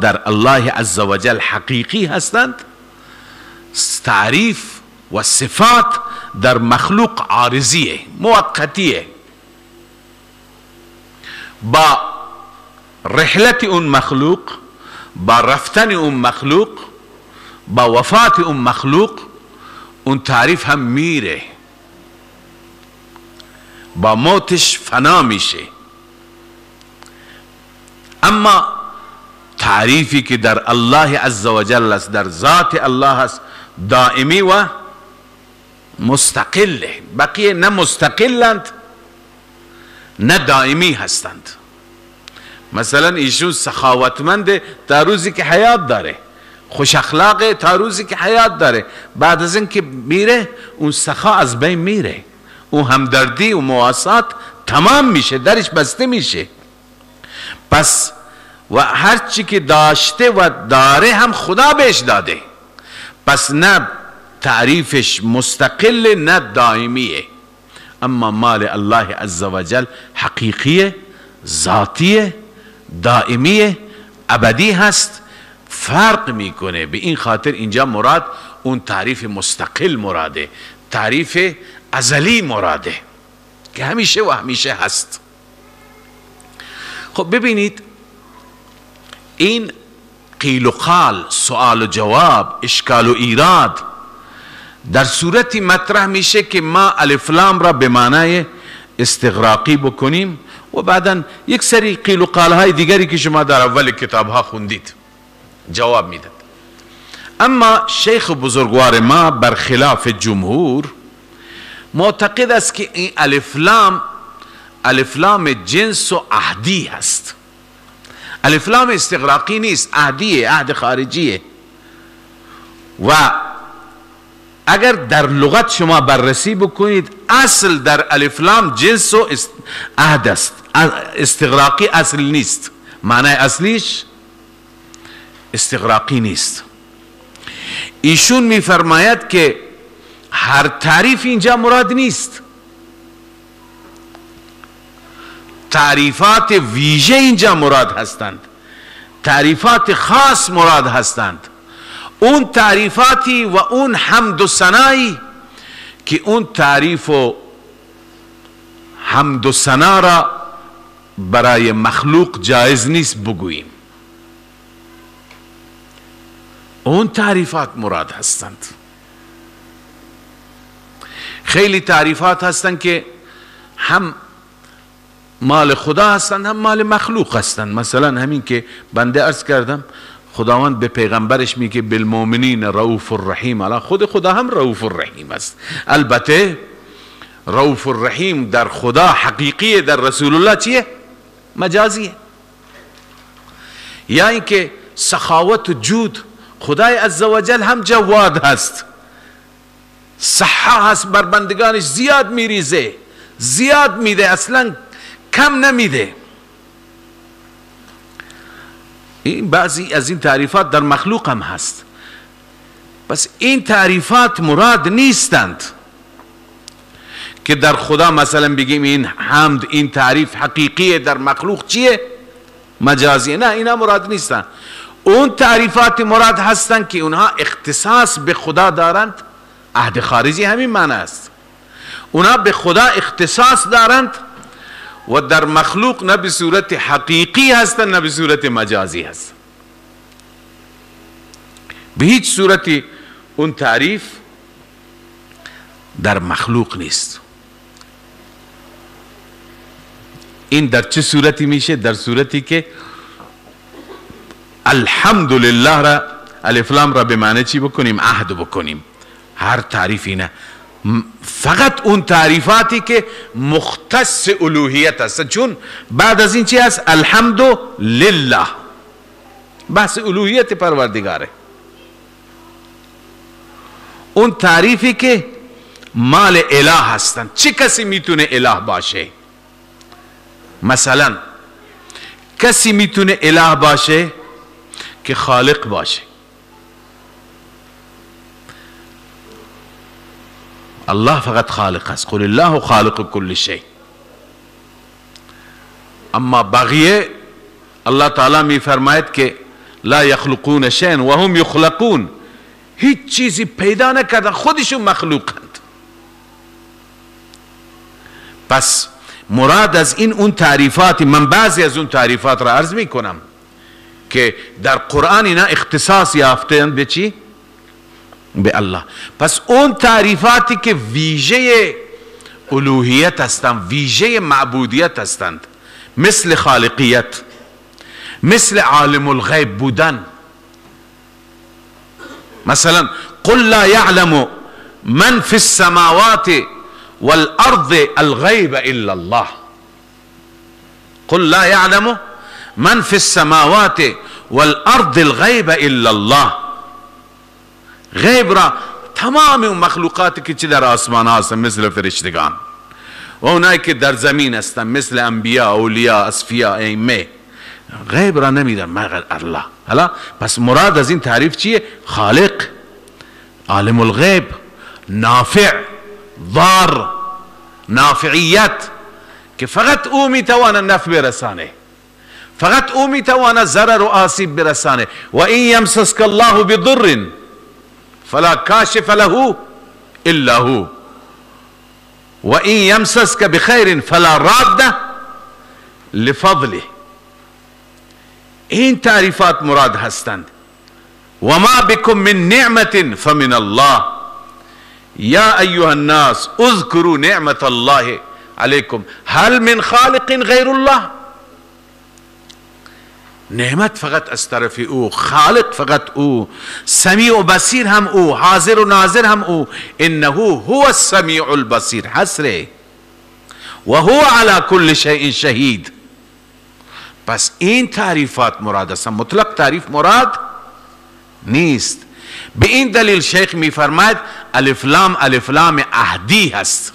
در الله عزوجل حقیقی هستند، تعریف و صفات در مخلوق عارضیه، موقتیه. با رحلت اون مخلوق، با رفتن اون مخلوق، با وفات اون مخلوق، اون تعریف هم میره، با موتش فنا میشه. اما تعریفی که در الله عزوجل است، در ذات الله است، دائمی و مستقله. بقیه نه مستقلند نه دائمی هستند. مثلا ایشون سخاوتمنده تا روزی که حیات داره، خوش اخلاقه تا روزی که حیات داره، بعد از این که میره اون سخا از بین میره، اون همدردی و مواسات تمام میشه، درش بسته میشه. پس و هرچی که داشته و داره هم خدا بهش داده، پس نه تعریفش مستقل نه دائمیه. اما مال الله عزوجل حقیقیه، ذاتیه، دائمیه، ابدی هست، فرق میکنه. به این خاطر اینجا مراد اون تعریف مستقل مراده، تعریف ازلی مراده که همیشه و همیشه هست. خب ببینید این قیل و قال، سؤال و جواب، اشکال و ایراد در صورتی مطرح میشه که ما الف لام را به معنای استغراقی بکنیم و بعدا یک سری قیل و قال های دیگری که شما در اول کتاب ها خوندید جواب میداد. اما شیخ بزرگوار ما برخلاف جمهور معتقد است که این الف لام جنس و عهدی هست. الف لام استغراقی نیست، عهدیه، عهد خارجیه. و اگر در لغت شما بررسی بکنید اصل در الف لام جنس و عهد است، استغراقی اصل نیست، معنی اصلیش استغراقی نیست. ایشون میفرماید که هر تعریف اینجا مراد نیست، تعریفات ویژه اینجا مراد هستند، تعریفات خاص مراد هستند. اون تعریفاتی و اون حمد و ثنایی که اون تعریف و حمد و ثنا را برای مخلوق جایز نیست بگوییم، اون تعریفات مراد هستند. خیلی تعریفات هستند که هم مال خدا هستند هم مال مخلوق هستند. مثلا همین که بنده عرض کردم خداوند به پیغمبرش میگه بالمؤمنین رؤوف الرحیم، الان خود خدا هم رؤوف الرحیم است. البته رؤوف الرحیم در خدا حقیقیه، در رسول الله چیه؟ مجازیه. یا اینکه سخاوت و جود، خدای عزوجل هم جواد هست، صحه هست، بر بندگانش زیاد میریزه، زیاد میده، اصلا کم نمیده. این بعضی از این تعریفات در مخلوق هم هست. پس این تعریفات مراد نیستند که در خدا مثلا بگیم این حمد، این تعریف حقیقیه، در مخلوق چیه؟ مجازیه. نه، اینا مراد نیستند. اون تعریفات مراد هستند که اونها اختصاص به خدا دارند. عهد خارجی همین معنی است، اونها به خدا اختصاص دارند و در مخلوق نه به صورت حقیقی هستند نه به صورت مجازی هست. به هیچ صورتی اون تعریف در مخلوق نیست. این در چه صورتی میشه؟ در صورتی که الحمدلله را الف لام را به معنی چی بکنیم؟ عهد بکنیم. هر تعریفی نه، فقط اون تعریفاتی که مختص الوهیت است. چون بعد از این چی هست؟ الحمدلله، بحث الوهیت پروردگاره. اون تعریفی که مال اله هستند. چه کسی میتونه اله باشه؟ مثلا کسی میتونه اله باشه که خالق باشه. الله فقط خالق است، قل الله خالق كل شيء. اما بقیه الله تعالی می فرماید که لا یخلقون شیئا و هم یخلقون، هیچ چیزی پیدا نکردن، خودشون مخلوقند. پس مراد از این اون تعریفاتی، من بعضی از اون تعریفات را عرض می کنم که در قرآن اینا اختصاص یافتند به چی؟ به الله. پس اون تعریفاتی که ویژه الوهیت هستند، ویژه معبودیت هستند، مثل خالقیت، مثل عالم الغیب بودن. مثلا قل لا يعلم من في السماوات والأرض الغيب إلا الله. قل لا يعلم من في السماوات والأرض الغيب إلا الله. غیب را تمام مخلوقاتی که چه در آسمان هستند مثل فرشتگان و اونایی که در زمین هستند مثل انبیا، اولیاء، اصفیا، ائمه، غیب را نمیدن مگر الله. حالا پس مراد از این تعریف چیه؟ خالق، عالم الغیب، نافع، ضار، نافعیت که فقط او میتواند نفع برسانه، فقط او میتواند ضرر و آسیب برسانه. و این یمسسک الله بضر فلا کاشف له الا هو و این یمسسک بخیر فلا راد لفضله. این تعریفات مراد هستند. و ما بكم من نعمة فمن الله یا ایها الناس اذكروا نعمة الله علیکم هل من خالق غیر الله. نعمت فقط از طرف او، خالق فقط او، سمیع و بصیر هم او، حاضر و ناظر هم او. انه هو السمیع البصیر حسره و هو على كل شیء شهید. پس این تعریفات مراد است، مطلق تعریف مراد نیست. به این دلیل شیخ میفرماید الف لام الف لام عهدی هست.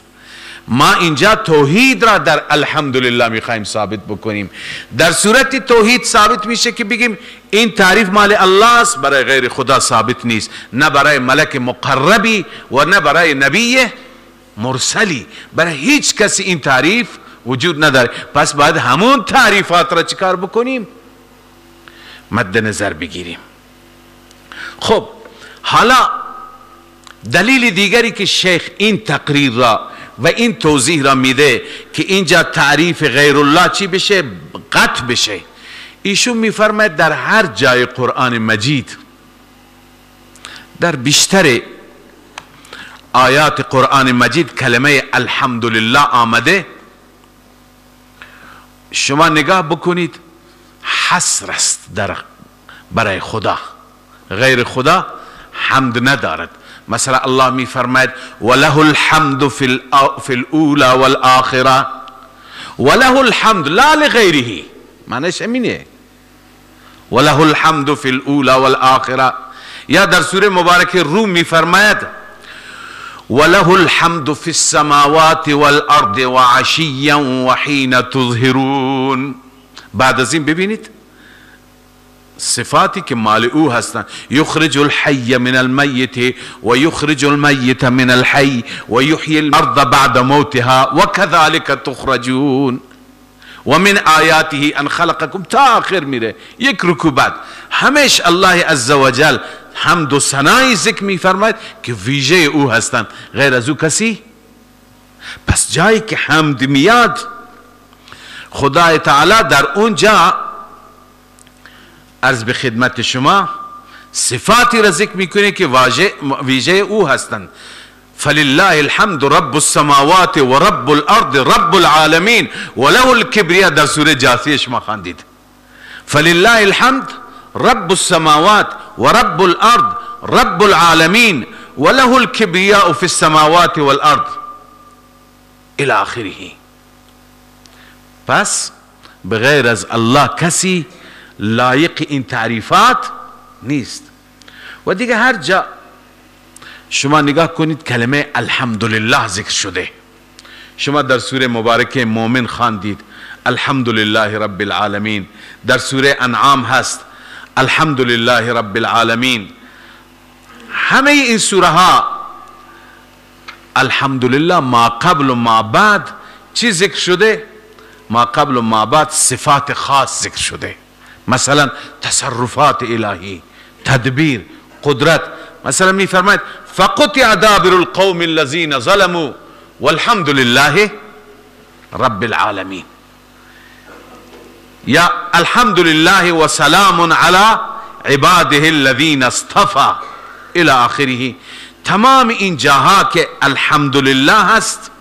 ما اینجا توحید را در الحمدلله میخوایم ثابت بکنیم. در صورت توحید ثابت میشه که بگیم این تعریف مال الله است، برای غیر خدا ثابت نیست، نه برای ملک مقربی و نه برای نبی مرسلی، برای هیچ کسی این تعریف وجود نداره. پس باید همون تعریفات را چیکار بکنیم؟ مد نظر بگیریم. خب حالا دلیل دیگری که شیخ این تقریر را و این توضیح را میده که اینجا تعریف غیر الله چی بشه؟ قطع بشه. ایشون میفرماید در هر جای قرآن مجید، در بیشتر آیات قرآن مجید کلمه الحمدلله آمده. شما نگاه بکنید حصر است برای خدا، غیر خدا حمد ندارد. مثلا الله می فرماید وله الحمد فی الاولی والآخره، وله الحمد لا لغیره، معنیش همینه، وله الحمد فی الاولی والآخره. یا در سوره مبارک روم می فرماید وله الحمد فی السماوات والارض وعشیا وحین تظهرون. بعد از این ببینید صفاتی که مال او هستند. یخرج الحی من المیت و یخرج المیت من الحی و یحیی الارض بعد موتها و کذالک تخرجون و من آیاته ان خلقکم، تا آخر میره. یک رکوع بعد همیش الله عزوجل حمد و ثنای ذکر میفرماید که ویژه او هستند، غیر از او کسی. پس جایی که حمد میاد خدای تعالی در اونجا عرض به خدمت شما صفاتی را ذکر میکنه که ویژه او هستند. فلله الحمد رب السماوات و رب الارض رب العالمین و له الکبریا. در سوره جاثیه شما خواندید فلله الحمد رب السماوات و رب الارض رب العالمین و له الکبریا فی السماوات والارض الى آخره. پس بغیر از الله کسی لایق این تعریفات نیست. و دیگه هر جا شما نگاه کنید کلمه الحمدلله ذکر شده. شما در سوره مبارکه مومن خواندید الحمدلله رب العالمین. در سوره انعام هست الحمدلله رب العالمین. همه این سوره ها الحمدلله ما قبل و ما بعد چی ذکر شده؟ ما قبل و ما بعد صفات خاص ذکر شده. مثلا تصرفات الهی، تدبیر، قدرت. مثلا می فرماید فقطع دابر القوم الذين ظلموا والحمد لله رب العالمین. یا الحمد لله و سلام علی عباده الذين اصطفى الى آخره. تمام این جاها که الحمدلله هست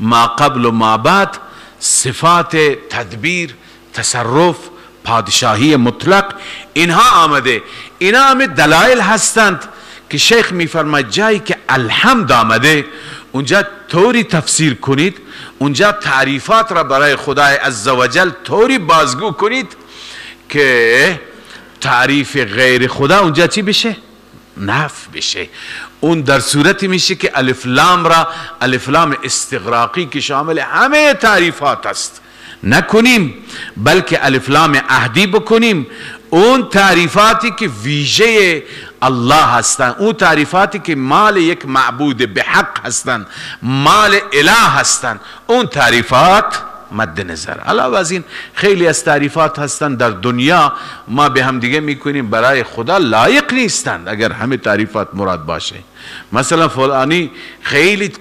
ما قبل و ما بعد صفات تدبیر، تصرف، پادشاهی مطلق، اینها آمده. اینا همه دلایل هستند که شیخ میفرماید جایی که الحمد آمده اونجا طوری تفسیر کنید، اونجا تعریفات را برای خدای عزوجل طوری بازگو کنید که تعریف غیر خدا اونجا چی بشه؟ نفی بشه. اون در صورتی میشه که الف لام را الف لام استغراقی که شامل همه تعریفات است نکنیم، بلکه الف لام عهدی بکنیم. اون تعریفاتی که ویژه الله هستند، اون تعریفاتی که مال یک معبود به حق هستند، مال اله هستند، اون تعریفات مد نظر. علاوه از این خیلی از تعریفات هستند در دنیا ما به هم دیگه میکنیم برای خدا لایق نیستند اگر همه تعریفات مراد باشه. مثلا فلانی خیلی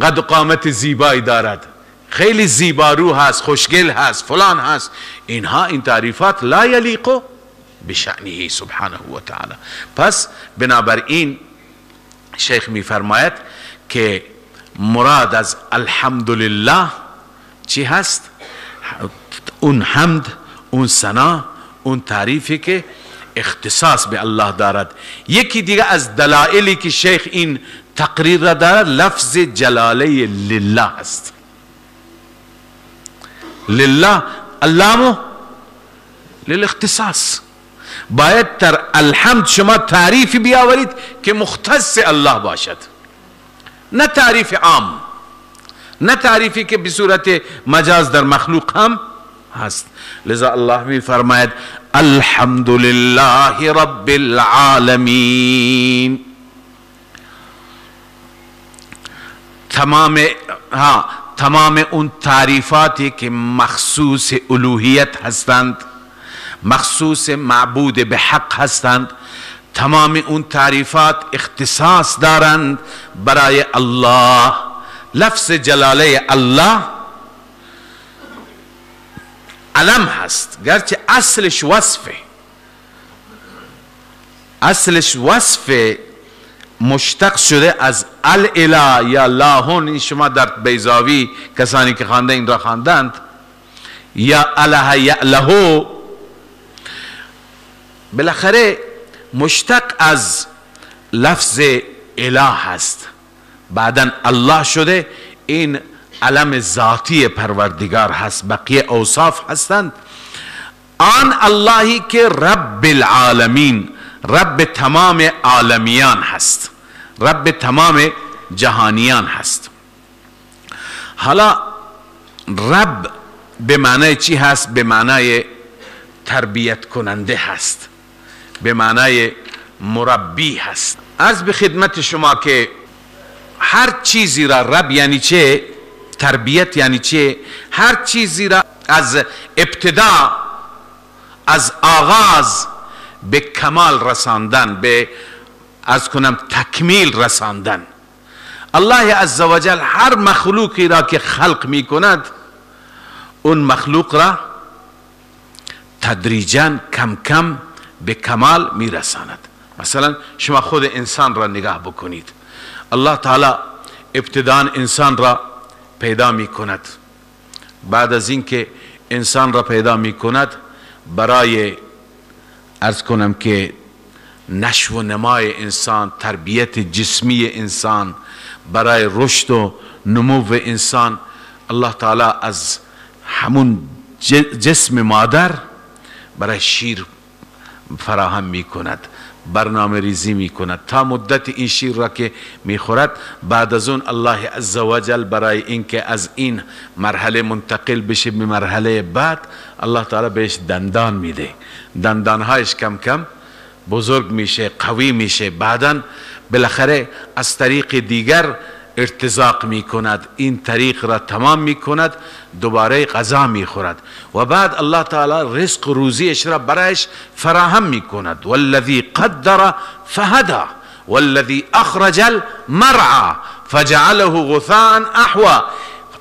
قد و قامت زیبایی دارد، خیلی زیبارو هست، خوشگل هست، فلان هست، اینها این تعریفات لا یلیقو بشأنه سبحانه و تعالی. پس بنابراین شیخ میفرماید که مراد از الحمدلله چی هست؟ اون حمد، اون ثنا، اون تعریفی که اختصاص به الله دارد. یکی دیگه از دلائلی که شیخ این تقریر را دارد لفظ جلاله لله است. لله اللامو للاختصاص. باید در الحمد شما تعریفی بیاورید که مختص الله باشد، نه تعریف عام، نه تعریفی که به صورت مجاز در مخلوق هم هست. لذا الله می فرماید الحمد لله رب العالمین. تمام اون تعریفاتی که مخصوص الوهیت هستند، مخصوص معبود به حق هستند، تمام اون تعریفات اختصاص دارند برای الله. لفظ جلاله الله علم هست، گرچه اصلش وصفه، اصلش وصف مشتق شده از الاله یا لاهون. این شما در بیضاوی کسانی که خوانده این را خواندند، یا اله یألهو، بالاخره مشتق از لفظ اله هست، بعدن الله شده. این علم ذاتی پروردگار هست، بقیه اوصاف هستند. آن اللهی که رب العالمین، رب تمام عالمیان هست، رب تمام جهانیان هست. حالا رب به معنای چی هست؟ به معنای تربیت کننده هست، به معنای مربی هست. عرض به خدمت شما که هر چیزی را رب یعنی چه؟ تربیت یعنی چه؟ هر چیزی را از ابتدا، از آغاز به کمال رساندن، به از کنم تکمیل رساندن. الله عزوجل هر مخلوقی را که خلق می کند، اون مخلوق را تدریجاً کم کم به کمال می رساند. مثلا شما خود انسان را نگاه بکنید. الله تعالی ابتداً انسان را پیدا می کند. بعد از اینکه انسان را پیدا می کند، برای عرض کنم که نشو و نمای انسان، تربیت جسمی انسان، برای رشد و نمو انسان، الله تعالی از همون جسم مادر برای شیر فراهم می کند، برنامه ریزی می کند تا مدت این شیر را که می خورد. بعد از اون الله عزوجل برای اینکه از این مرحله منتقل بشه به مرحله بعد، الله تعالی بهش دندان میده. دندانهایش کم کم بزرگ میشه، قوی میشه. بعداً بالاخره از طریق دیگر ارتزاق می کند، این طریق را تمام می کند، دوباره غذا می خورد و بعد الله تعالی رزق و روزیش را برایش فراهم می کند. والذی قدر فهدى والذی اخرج المرعى فجعله غثاء احوى.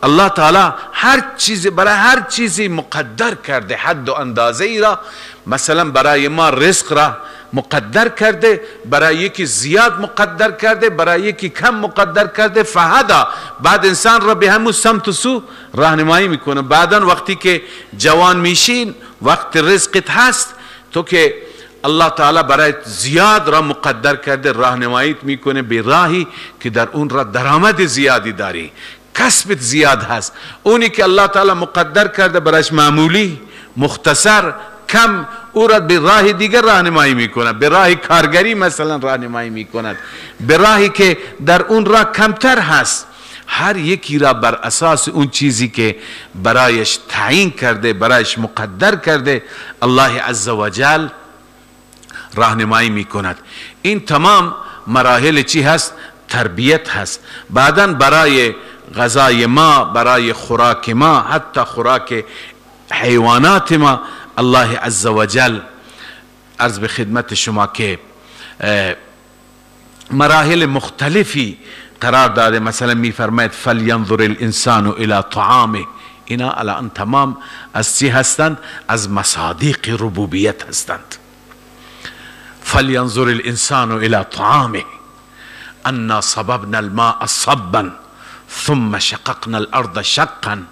الله تعالی هر چیزی برای هر چیزی مقدر کرده، حد و اندازه ای را. مثلا برای ما رزق را مقدر کرده، برای یکی زیاد مقدر کرده، برای یکی کم مقدر کرده. فهدا، بعد انسان را به همون سمت و سو راهنمایی میکنه. بعدا وقتی که جوان میشین، وقت رزقت هست، تو که الله تعالی برای زیاد را مقدر کرده، راهنماییت میکنه به راهی که در اون را درآمد زیادی داری، کسبت زیاد هست. اونی که الله تعالی مقدر کرده برایش معمولی، مختصر، کم، او را به راه دیگر راهنمایی میکند، به راه کارگری مثلا راهنمایی میکند، به راهی که در اون راه کمتر هست. هر یکی را بر اساس اون چیزی که برایش تعیین کرده، برایش مقدر کرده، الله عزوجل راهنمایی میکند. این تمام مراحل چی هست؟ تربیت هست. بعداً برای غذای ما، برای خوراک ما، حتی خوراک حیوانات ما، الله عزوجل عرض به خدمت شما که مراحل مختلفی قرار داده. مثلا می فرماید فلینظر الانسان الى طعامه. اینا الان تمام از چی هستند؟ از مصادیق ربوبیت هستند. فلینظر الانسان الى طعامه انا صببنا الماء صبا ثم شققنا الارض شقا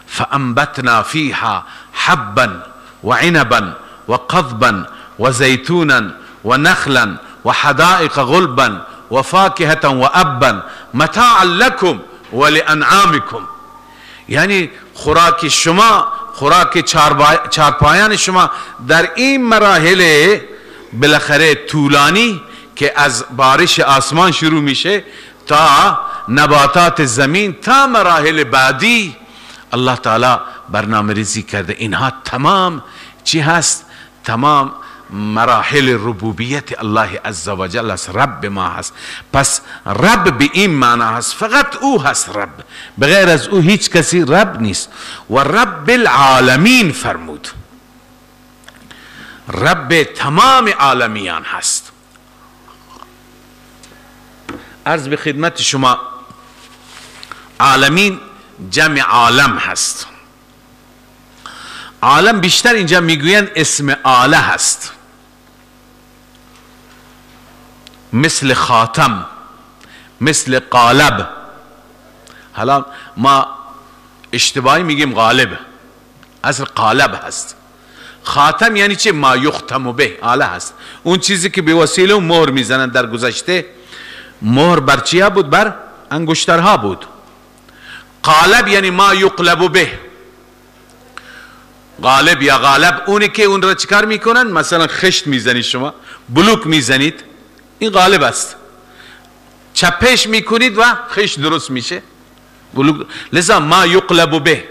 فانبتنا فيها حبا وعنبا وقضبا وزيتونا ونخلا وحدائق غلبا وفاكهة وأبا متاعا لكم ولأنعامكم. یعنی خوراک شما، خوراک چارپایان شما در این مراحل بالاخره طولانی که از بارش آسمان شروع میشه تا نباتات زمین تا مراحل بعدی، الله تعالی برنامه ریزی کرده. اینها تمام چی هست؟ تمام مراحل ربوبیت الله عزوجل است، رب ما هست. پس رب به این معنی هست، فقط او هست رب، بغیر از او هیچ کسی رب نیست. و رب العالمین فرمود، رب تمام عالمیان هست. عرض به خدمت شما، عالمین جمع عالم هست. عالم بیشتر اینجا میگویند اسم آله هست، مثل خاتم، مثل قالب. حالا ما اشتباهی میگیم غالب، اصل قالب هست. خاتم یعنی چه؟ ما یختم به، آله هست. اون چیزی که به وسیله مهر میزنند. در گذشته مهر بر چیا بود؟ بر انگشترها بود. قالب یعنی ما یقلب به، غالب یا غالب اونی که اون را چکار میکنن؟ مثلا خشت میزنید شما، بلوک میزنید، این غالب است. چپش میکنید و خشت درست میشه، بلوک. لذا ما یقلب به.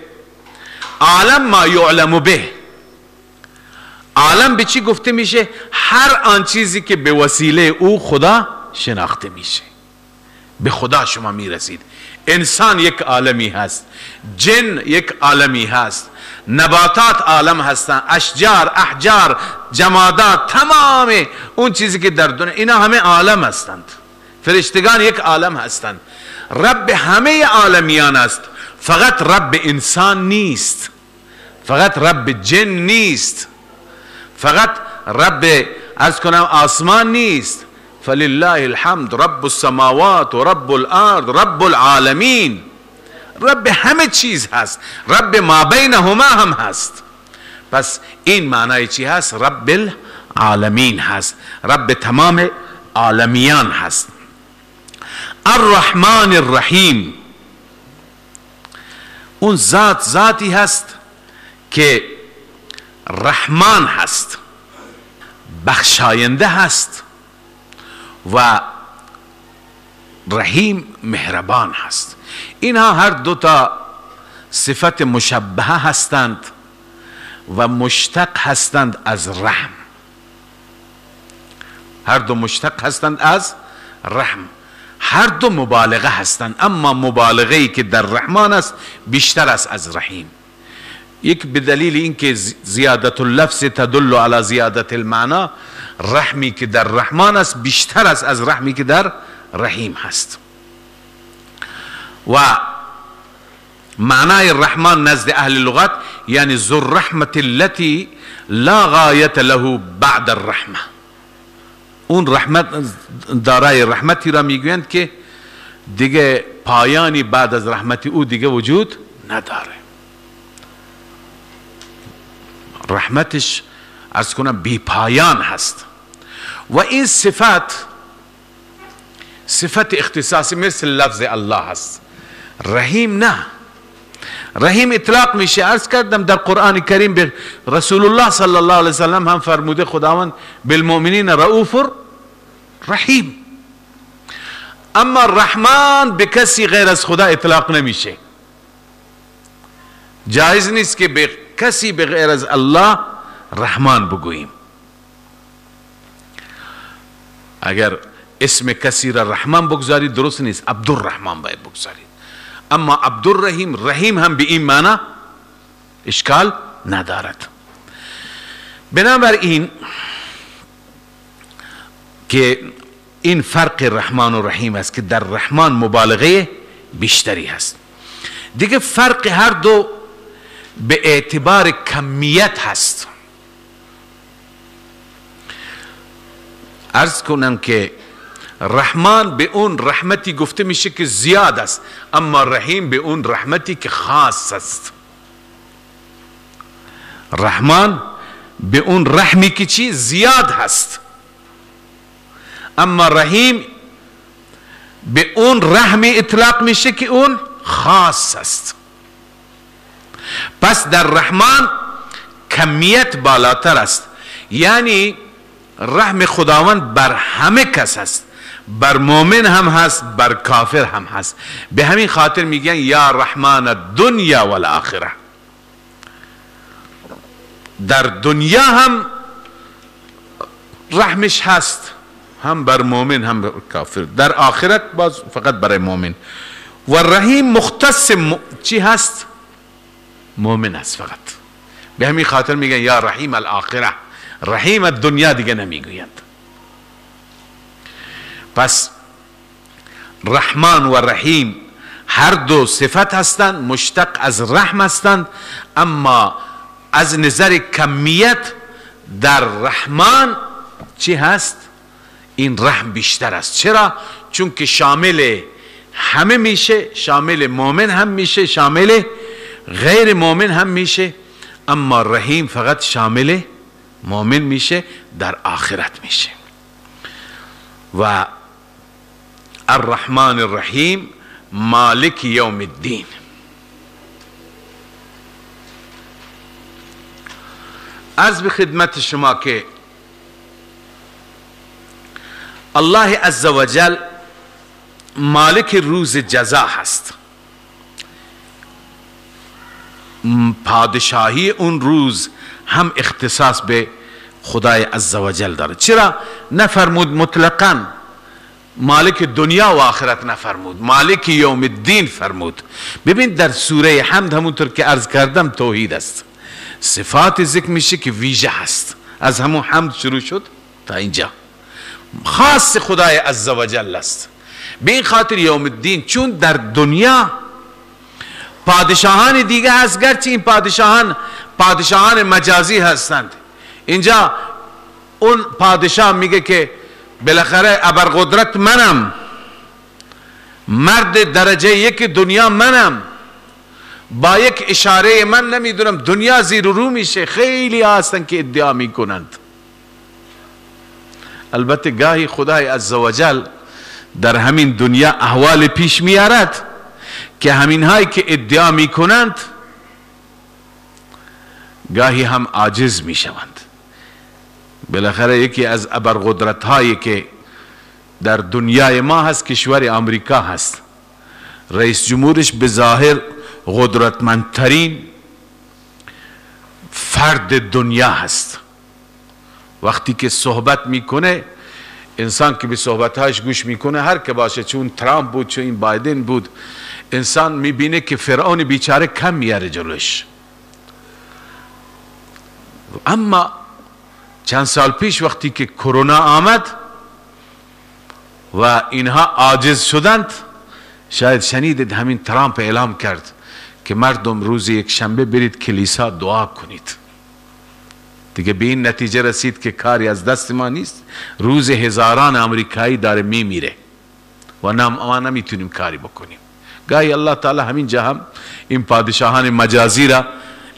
عالم ما یعلم به. عالم به چی گفته میشه؟ هر آن چیزی که به وسیله او خدا شناخته میشه، به خدا شما میرسید. انسان یک عالمی هست، جن یک عالمی هست، نباتات عالم هستند، اشجار، احجار، جمادات، تمام اون چیزی که در دنیا، اینا همه عالم هستند. فرشتگان یک عالم هستند. رب همه عالمیان است، فقط رب انسان نیست، فقط رب جن نیست، فقط رب عرض کنم آسمان نیست. فلله الحمد رب السماوات و رب الارض رب العالمین. رب همه چیز هست، رب ما بینهما هم هست. پس این معنای چی هست؟ رب العالمین هست، رب تمام عالمیان هست. الرحمن الرحیم، اون ذاتی هست که رحمان هست، بخشاینده هست، و رحیم مهربان هست. اینها هر دو تا صفت مشبهه هستند و مشتق هستند از رحم. هر دو مشتق هستند از رحم، هر دو مبالغه هستند، اما مبالغه ای که در رحمان است بیشتر است از رحیم. یک به دلیل اینکه زیادت اللفظ تدل علی زیادت المعنی، رحمی که در رحمان است بیشتر است از رحمی که در رحیم هست. و معنای الرحمن نزد اهل اللغت یعنی ذو الرحمة التي لا غایة له بعد الرحمه. اون رحمت دارای رحمتی را میگویند که دیگه پایانی بعد از رحمت او دیگه وجود نداره. رحمتش عرض کنم بی پایان هست و این صفت اختصاصی مثل لفظ الله هست. رحیم نه، رحیم اطلاق میشه. عرض کردم در قرآن کریم به رسول الله صلی الله علیه وسلم هم فرموده خداوند بالمؤمنین رؤوف رحیم، اما رحمان به کسی غیر از خدا اطلاق نمیشه. جایز نیست که به کسی به غیر از الله رحمان بگوییم. اگر اسم کسی را رحمان بگذارید درست نیست، عبدالرحمن باید بگذارید. اما عبدالرحیم، رحیم هم به این معنی اشکال ندارد. بنابراین که این فرق رحمان و رحیم است که در رحمان مبالغه بیشتری هست. دیگه فرق هر دو به اعتبار کمیت هست. عرض کنم که رحمان به اون رحمتی گفته میشه که زیاد است، اما رحیم به اون رحمتی که خاص است. رحمان به اون رحمی که چی زیاد هست، اما رحیم به اون رحمی اطلاق میشه که اون خاص است. پس در رحمان کمیت بالاتر است، یعنی رحم خداوند بر همه کس است، بر مؤمن هم هست، بر کافر هم هست. به همین خاطر میگن یا رحمان الدنیا والآخره. در دنیا هم رحمش هست، هم بر مؤمن هم بر کافر. در آخرت باز فقط برای مؤمن. و رحیم مختص چی هست؟ مؤمن هست فقط. به همین خاطر میگن یا رحیم الاخره، رحیم الدنیا دیگه نمیگویند. پس رحمان و رحیم هر دو صفت هستند، مشتق از رحم هستند، اما از نظر کمیت در رحمان چی هست؟ این رحم بیشتر است. چرا؟ چون که شامل همه میشه، شامل مؤمن هم میشه، شامل غیر مؤمن هم میشه، اما رحیم فقط شامل مؤمن میشه، در آخرت میشه. و الرحمن الرحیم مالک یوم الدین. عرض به خدمت شما که الله عزوجل مالک روز جزا هست. پادشاهی اون روز هم اختصاص به خدای عزوجل داره. چرا نفرمود مطلقاً مالک دنیا و آخرت نفرمود، مالک یوم الدین فرمود؟ ببین در سوره حمد همونطور که عرض کردم توحید است، صفات ذکر میشه که ویژه هست. از همون حمد شروع شد تا اینجا، خاص خدای عزوجل است. به این خاطر یوم الدین، چون در دنیا پادشاهان دیگه هست، گرچه این پادشاهان مجازی هستند. اینجا اون پادشاه میگه که بالاخره ابرقدرت منم، مرد درجه یک دنیا منم، با یک اشاره من نمیدونم دنیا زیر و رو میشه. خیلی هستن که ادعا میکنند. البته گاهی خدای عزوجل در همین دنیا احوال پیش میارد که همین هایی که ادعا میکنند گاهی هم عاجز میشوند. بالاخره یکی از ابرقدرت هایی که در دنیای ما هست کشور آمریکا هست. رئیس جمهورش به ظاهر قدرتمندترین فرد دنیا هست. وقتی که صحبت میکنه، انسان که به صحبتهاش گوش میکنه، هر که باشه، چون ترامپ بود چون این بایدن بود، انسان میبینه که فرعون بیچاره کم میاره جلوش. اما چند سال پیش وقتی که کرونا آمد و اینها عاجز شدند، شاید شنیدید همین ترامپ اعلام کرد که مردم روز یک شنبه برید کلیسا دعا کنید. دیگه به این نتیجه رسید که کاری از دست ما نیست. روز هزاران امریکایی داره میمیره و ما نمیتونیم کاری بکنیم. گاهی الله تعالی همین جا هم این پادشاهان مجازی را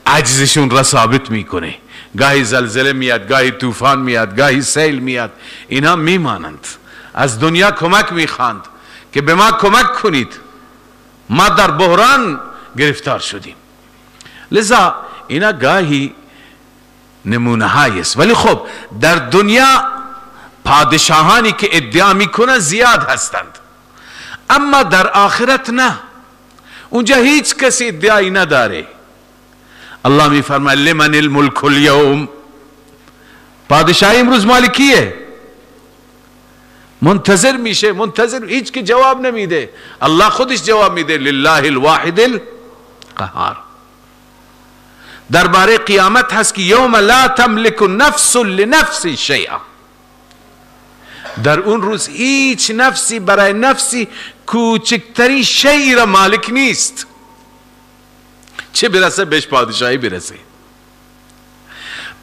عجزشون را ثابت میکنه. گاهی زلزله میاد، گاهی طوفان میاد، گاهی سیل میاد، اینا میمانند. از دنیا کمک میخواند که به ما کمک کنید، ما در بحران گرفتار شدیم. لذا اینا گاهی نمونه هایی است. ولی خب در دنیا پادشاهانی که ادعا میکنن زیاد هستند، اما در آخرت نه. اونجا هیچ کسی ادعایی نداره. الله میفرماید لمن الملک اليوم، پادشاهی امروز مالکیه. منتظر میشه، منتظر، هیچ که جواب نمیده. الله خودش جواب میده لله الواحد القهار. درباره قیامت هست که یوم لا تملک نفس لنفس شیئا، در اون روز هیچ نفسی برای نفسی کوچکترین شیئی را مالک نیست، چه برسه بهش پادشاهی برسه.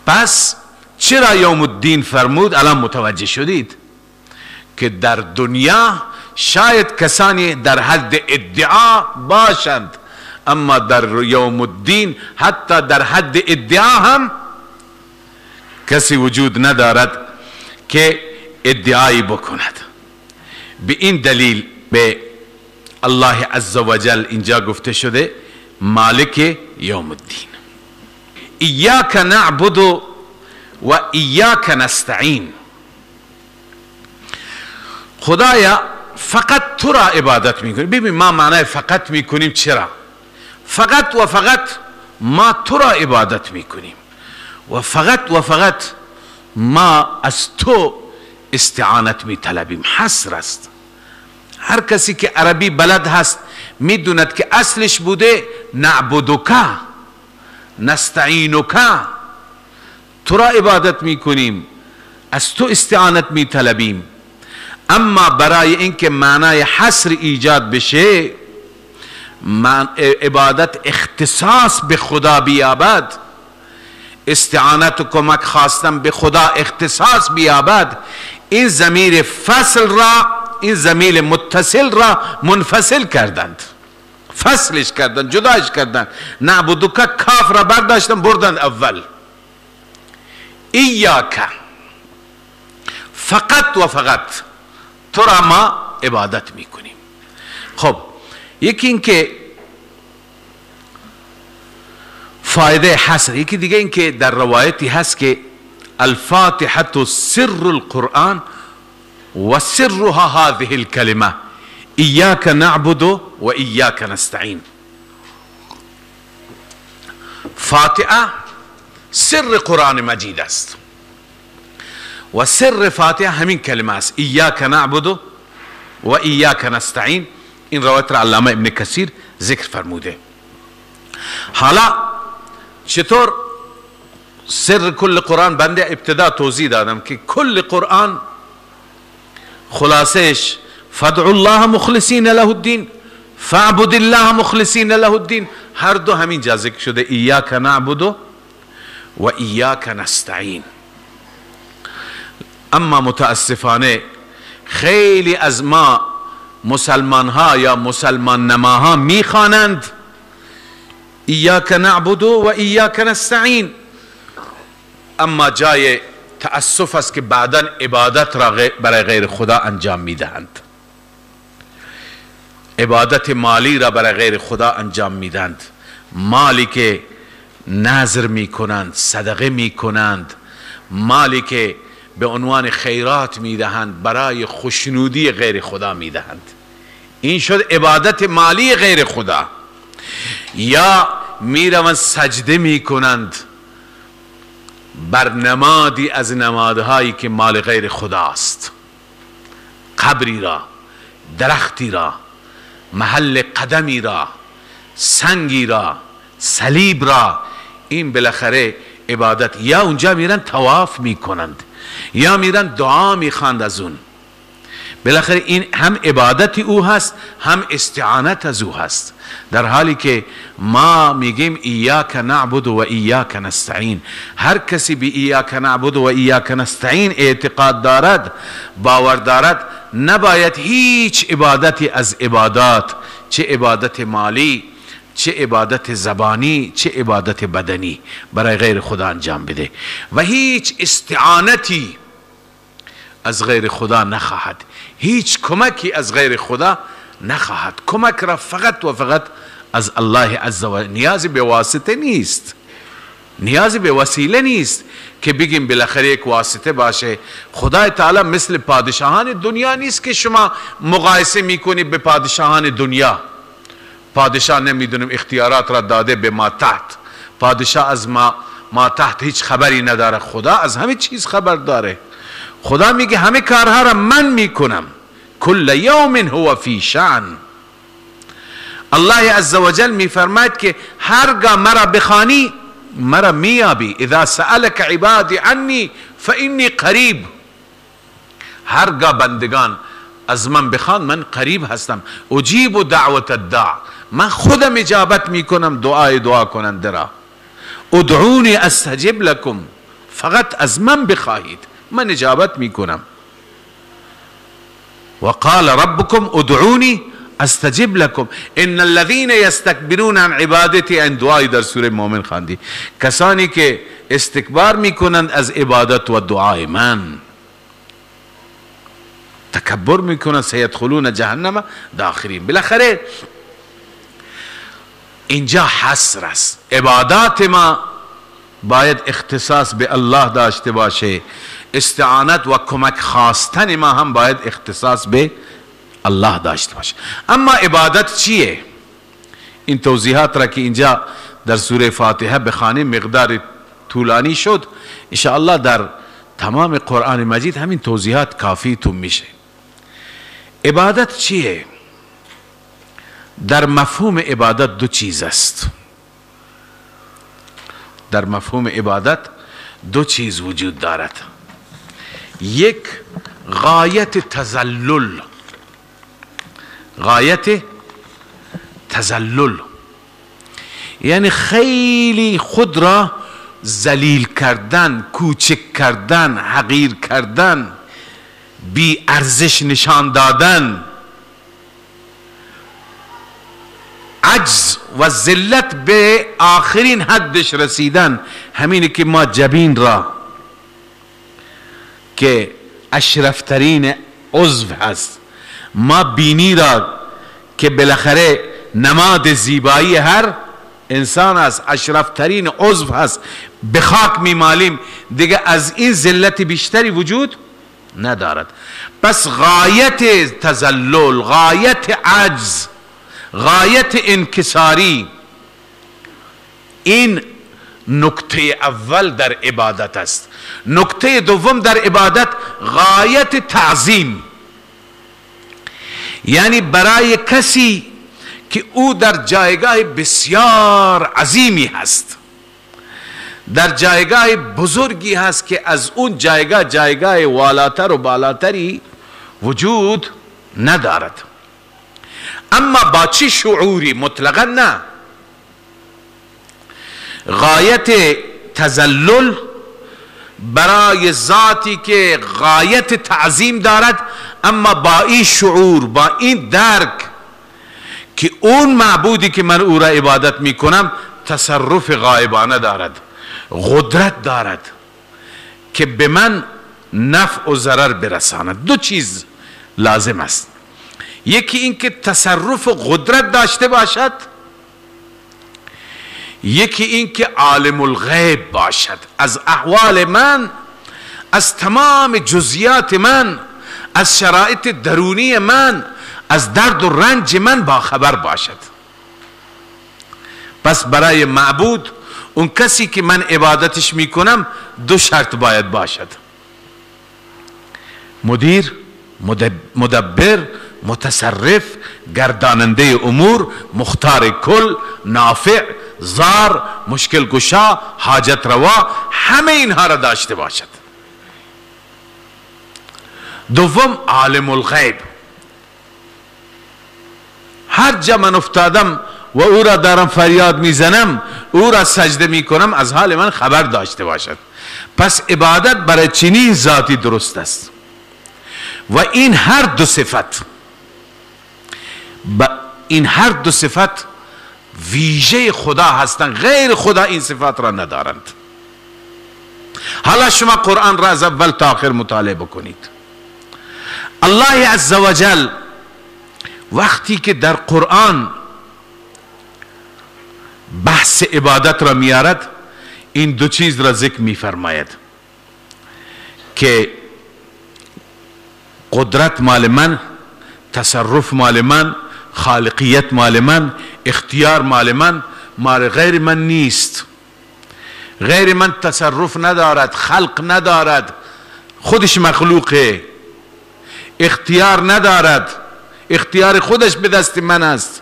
پس چرا یوم الدین فرمود؟ الان متوجه شدید که در دنیا شاید کسانی در حد ادعا باشند، اما در یوم الدین حتی در حد ادعا هم کسی وجود ندارد که ادعایی بکند. به این دلیل به الله عزوجل اینجا گفته شده مالک یوم الدین. ایاک نعبد و ایاک نستعین. خدایا فقط تو را عبادت میکنیم. ببین ما معنی فقط میکنیم چرا؟ فقط و فقط ما تو را عبادت میکنیم و فقط ما از تو استعانت میطلبیم. حصر است. هر کسی که عربی بلد هست میدوند که اصلش بوده نعبدک نستعینک، تو را عبادت میکنیم، از تو استعانت میطلبیم. اما برای اینکه معنای حصر ایجاد بشه، عبادت اختصاص به خدا بیابد، استعانت و کمک خواستن به خدا اختصاص بیابد، این ضمیر فصل را، این ضمیر متصل را منفصل کردند، فصلش کردند، جداش کردند. نعبدک کاف را برداشتن بردند اول. ایاک فقط و فقط تو را ما عبادت میکنیم. خب یکی این که فایده حصر، یکی دیگه این که در روایتی هست که الفاتحة سر القرآن و سرها هذه الكلمه ایاک نعبد و ایاک نستعین. فاتحه سر قرآن مجید است و سر فاتحه همین کلمه است، ایاک نعبد و ایاک نستعین. این روایت را علامه ابن کثیر ذکر فرموده. حالا چطور سر کل قرآن؟ بنده ابتدا توضیح دادم که کل قرآن خلاصش فادعوا الله مخلصین له الدین فاعبد الله مخلصین له الدین، هر دو همین جا ذکر شده، ایاک نعبد و ایاک نستعین. اما متاسفانه خیلی از ما مسلمان ها یا مسلمان نماها میخوانند ایاک نعبد و ایاک نستعین، اما جای تأسف است که بعدا عبادت را برای غیر خدا انجام میدهند، عبادت مالی را برای غیر خدا انجام میدهند، مالی که نذر میکنند، صدقه میکنند، مالی که به عنوان خیرات میدهند برای خوشنودی غیر خدا میدهند. این شد عبادت مالی غیر خدا. یا میروند سجده میکنند بر نمادی از نمادهایی که مال غیر خداست، قبری را، درختی را، محل قدمی را، سنگی را، صلیب را. این بالاخره عبادت. یا اونجا میرن طواف میکنند یا میرن دعا میخواند از اون. بالاخره این هم عبادت او هست، هم استعانت از او هست. در حالی که ما میگیم ایاک نعبد و ایاک نستعین، هر کسی به ایاک نعبد و ایاک نستعین اعتقاد دارد، باور دارد، نباید هیچ عبادتی از عبادات، چه عبادت مالی، چه عبادت زبانی، چه عبادت بدنی، برای غیر خدا انجام بده و هیچ استعانتی از غیر خدا نخواهد، هیچ کمکی از غیر خدا نخواهد. کمک را فقط و فقط از الله عزوجل. نیازی به واسطه نیست، نیازی به وسیله نیست که بگیم بالاخره یک واسطه باشه. خدای تعالی مثل پادشاهان دنیا نیست که شما مقایسه میکنید به پادشاهان دنیا. پادشاه نمیدونم اختیارات را داده به ما تحت، پادشاه از ما تحت هیچ خبری نداره. خدا از همه چیز خبر داره. خدا میگه همه کارها را من میکنم، کل یوم هو فی شأن. الله عزوجل میفرماید که هرگاه مرا بخوانی مرا میابی. اذا سألك عبادی عنی فانی قریب. هرگاه بندگان از من بخوان من قریب هستم. اجیب دعوت الداع، من خودم اجابت میکنم دعا کننده را. ادعونی استجب لکم، فقط از من بخواهید من اجابت میکنم. وقال ربكم ادعوني استجب لكم ان الذين يستكبرون عن عبادتي. ان دعای در سوره مومن خواندی، کسانی که استکبار میکنند از عبادت و دعای من، تکبر میکنند، سیدخلون جهنم داخرین. بالاخره اینجا حصر است. عبادات ما باید اختصاص به الله داشته باشه، استعانت و کمک خواستن ما هم باید اختصاص به الله داشته باشه. اما عبادت چیه؟ این توضیحات را که اینجا در سوره فاتحه بخوانیم مقدار طولانی شد، انشاءالله در تمام قرآن مجید همین توضیحات کافیتون میشه. عبادت چیه؟ در مفهوم عبادت دو چیز است. در مفهوم عبادت دو چیز وجود دارد. یک غایت تذلل، غایت تذلل یعنی خیلی خود را ذلیل کردن، کوچک کردن، حقیر کردن، بی ارزش نشان دادن، عجز و ذلت به آخرین حدش رسیدن. همینه که ما جبین را که اشرفترین عضو هست، ما بینی را که بالاخره نماد زیبایی هر انسان است، اشرفترین عضو هست، به خاک میمالیم، دیگه از این ذلت بیشتری وجود ندارد. پس غایت تذلل، غایت عجز، غایت انکساری، این نکته اول در عبادت است. نکته دوم در عبادت غایت تعظیم، یعنی برای کسی که او در جایگاه بسیار عظیمی هست، در جایگاه بزرگی هست که از اون جایگاه والاتر و بالاتری وجود ندارد. اما با چه شعوری؟ مطلقا نه. غایت تذلل برای ذاتی که غایت تعظیم دارد، اما با این شعور، با این درک که اون معبودی که من او را عبادت می کنم تصرف غایبانه دارد، قدرت دارد که به من نفع و ضرر برساند. دو چیز لازم است. یکی این که تصرف و قدرت داشته باشد، یکی این که عالم الغیب باشد، از احوال من، از تمام جزئیات من، از شرایط درونی من، از درد و رنج من باخبر باشد. پس برای معبود، اون کسی که من عبادتش میکنم، دو شرط باید باشد: مدیر، مدبر، متصرف، گرداننده امور، مختار کل، نافع، زار، مشکل گشا، حاجت روا، همه اینها را داشته باشد. دوم عالم الغیب. هر جا من افتادم و او را دارم فریاد میزنم، او را سجده میکنم، از حال من خبر داشته باشد. پس عبادت برای چنین ذاتی درست است. و این هر دو صفت ویژه خدا هستند، غیر خدا این صفات را ندارند. حالا شما قرآن را از اول تا آخر مطالعه بکنید. الله عزوجل وقتی که در قرآن بحث عبادت را میارد، این دو چیز را ذکر میفرماید که قدرت مال من، تصرف مال من، خالقیت مال من، اختیار مال من، مال غیر من نیست. غیر من تصرف ندارد، خلق ندارد، خودش مخلوقه، اختیار ندارد، اختیار خودش به دست من است.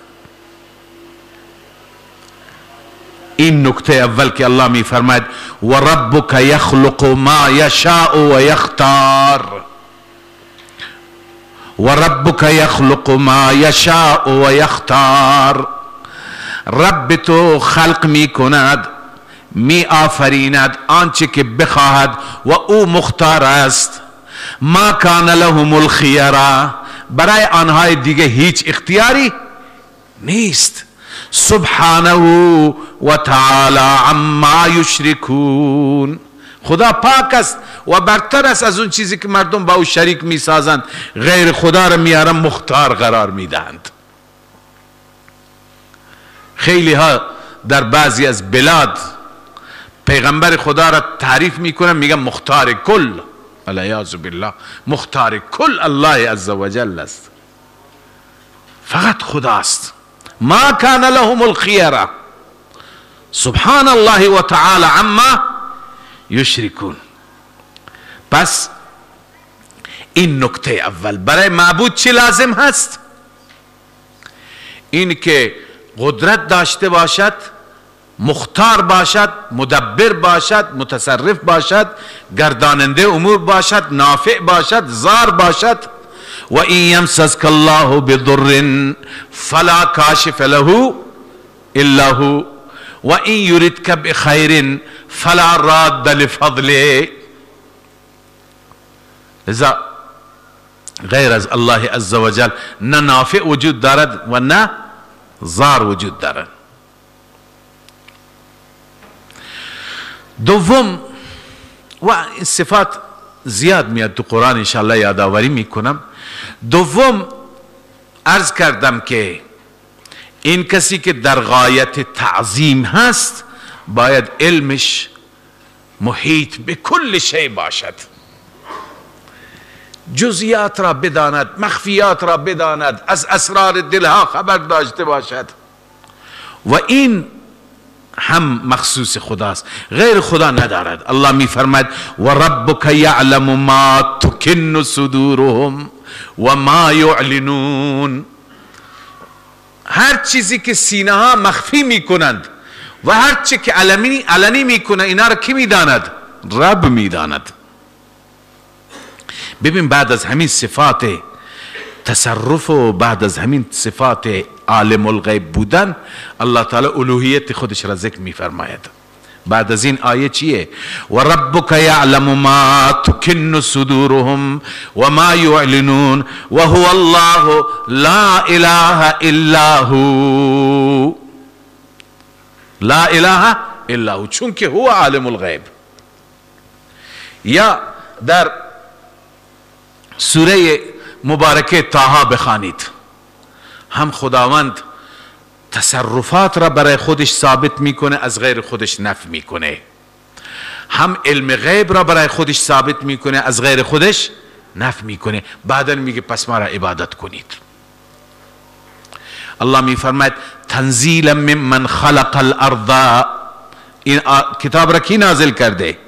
این نکته اول که الله می فرماید و ربک یخلق ما یشاء و یختار. و ربک یخلق ما یشاء و یختار. رب تو خلق می کند، می آفریند آنچه که بخواهد و او مختار است. ما کان لهم الخیرة، برای آنهای دیگه هیچ اختیاری نیست. سبحانه و تعالی عما یشرکون. خدا پاک است و برتر است از اون چیزی که مردم با او شریک می سازند، غیر خدا را میارن مختار قرار میدهند. خیلی ها در بعضی از بلاد پیغمبر خدا را تعریف میکنن، میگن مختار کل. والعیاذ بالله، مختار کل الله عزوجل است، فقط خداست. ما کان لهم الخیرة سبحان الله و تعالی عما یشرکون. پس این نکته اول. برای معبود چی لازم هست؟ این که قدرت داشته باشد، مختار باشد، مدبر باشد، متصرف باشد، گرداننده امور باشد، نافع باشد، ضار باشد. و این یمسسک الله بضر فلا کاشف له الا هو و این یردک بخیر فلا راد لفضله. لذا غیر از الله عزوجل نه نافع وجود دارد و نه ضار وجود دارد. دوم، و این صفات زیاد میاد تو قرآن، انشاءالله یادآوری میکنم. دوم عرض کردم که این کسی که در غایت تعظیم هست باید علمش محیط به کل شی باشد، جزئیات را بداند، مخفیات را بداند، از اسرار دلها خبر داشته باشد. و این هم مخصوص خداست، غیر خدا ندارد. الله می فرماید و ربک یعلم ما تکن صدورهم و ما یعلنون. هر چیزی که سینه ها مخفی می کنند و هر چی که علنی می کنند، اینا را کی می داند؟ رب می داند. ببین بعد از همین صفات تصرف و بعد از همین صفات عالم الغیب بودن، الله تعالی الوهیت خودش را ذکر می فرماید. بعد از این آیه چیه؟ و ربک یعلم ما تکن صدورهم و ما یعلنون و هو الله لا اله الا هو. لا اله الا هو، چون که هو عالم الغیب. یا در سوره مبارکه طه بخوانید، هم خداوند تصرفات را برای خودش ثابت میکنه، از غیر خودش نفی میکنه. هم علم غیب را برای خودش ثابت میکنه، از غیر خودش نفی میکنه. بعدا میگه پس ما را عبادت کنید. الله میفرماید تنزیلا ممن خلق الارض. این کتاب را کی نازل کرده؟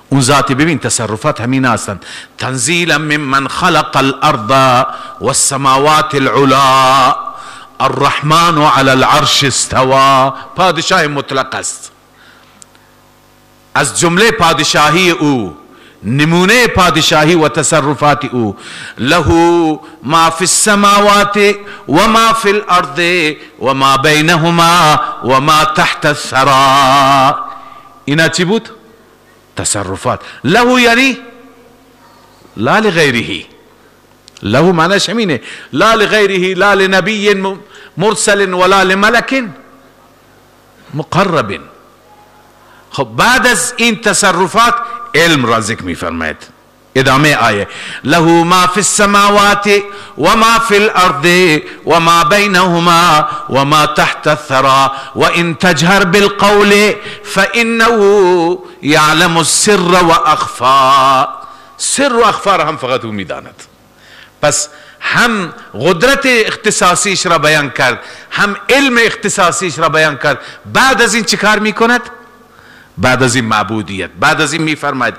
اون ذاتی. ببین تصرفات همین هستند. تنزیلا ممن خلق الارض والسماوات العلا الرحمن علی العرش استوى. پادشاه مطلق است. از جمله پادشاهی او نمونه پادشاهی و تصرفات او. له ما فی السماوات و ما فی الارض و ما بینهما و ما تحت الثرى. اینا چی بود؟ تصرفات. له یعنی لا لغیره. له معنیش همینه، لا لغیره، لا لنبی مرسل ولا لملک مقرب. خب بعد از این تصرفات علم را ذکر می فرماید. ادامه آیه له ما فی السماوات و ما فی الارض و ما بینهما و ما تحت الثرى و ان تجهر بالقول فانه یعلم السر و اخفا. سر و اخفا را هم فقط او میداند. پس هم قدرت اختصاصیش را بیان کرد، هم علم اختصاصیش را بیان کرد. بعد از این چه کار میکند؟ بعد از این معبودیت، بعد از این میفرماید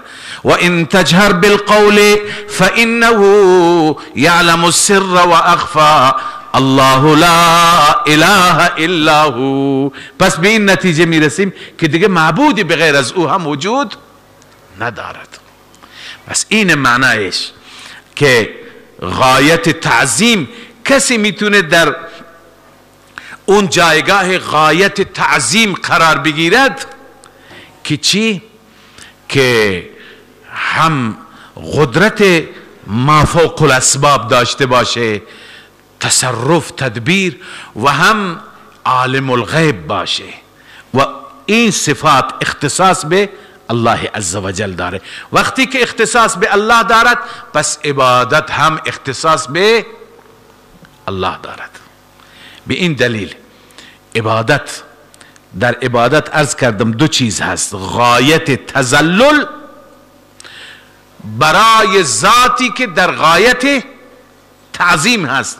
و ان تجهر بالقول فانه یعلم السر و اخفا الله لا اله الا هو. پس به این نتیجه میرسیم که دیگه معبودی بغیر از او هم وجود ندارد. پس این معنایش که غایت تعظیم کسی میتونه در اون جایگاه غایت تعظیم قرار بگیرد که چی؟ که هم قدرت مافوق الاسباب داشته باشه، تصرف، تدبیر، و هم عالم الغیب باشه و این صفات اختصاص به الله عزوجل داره. وقتی که اختصاص به الله دارد پس عبادت هم اختصاص به الله دارد. به این دلیل عبادت، در عبادت عرض کردم دو چیز هست: غایت تذلل برای ذاتی که در غایت تعظیم هست.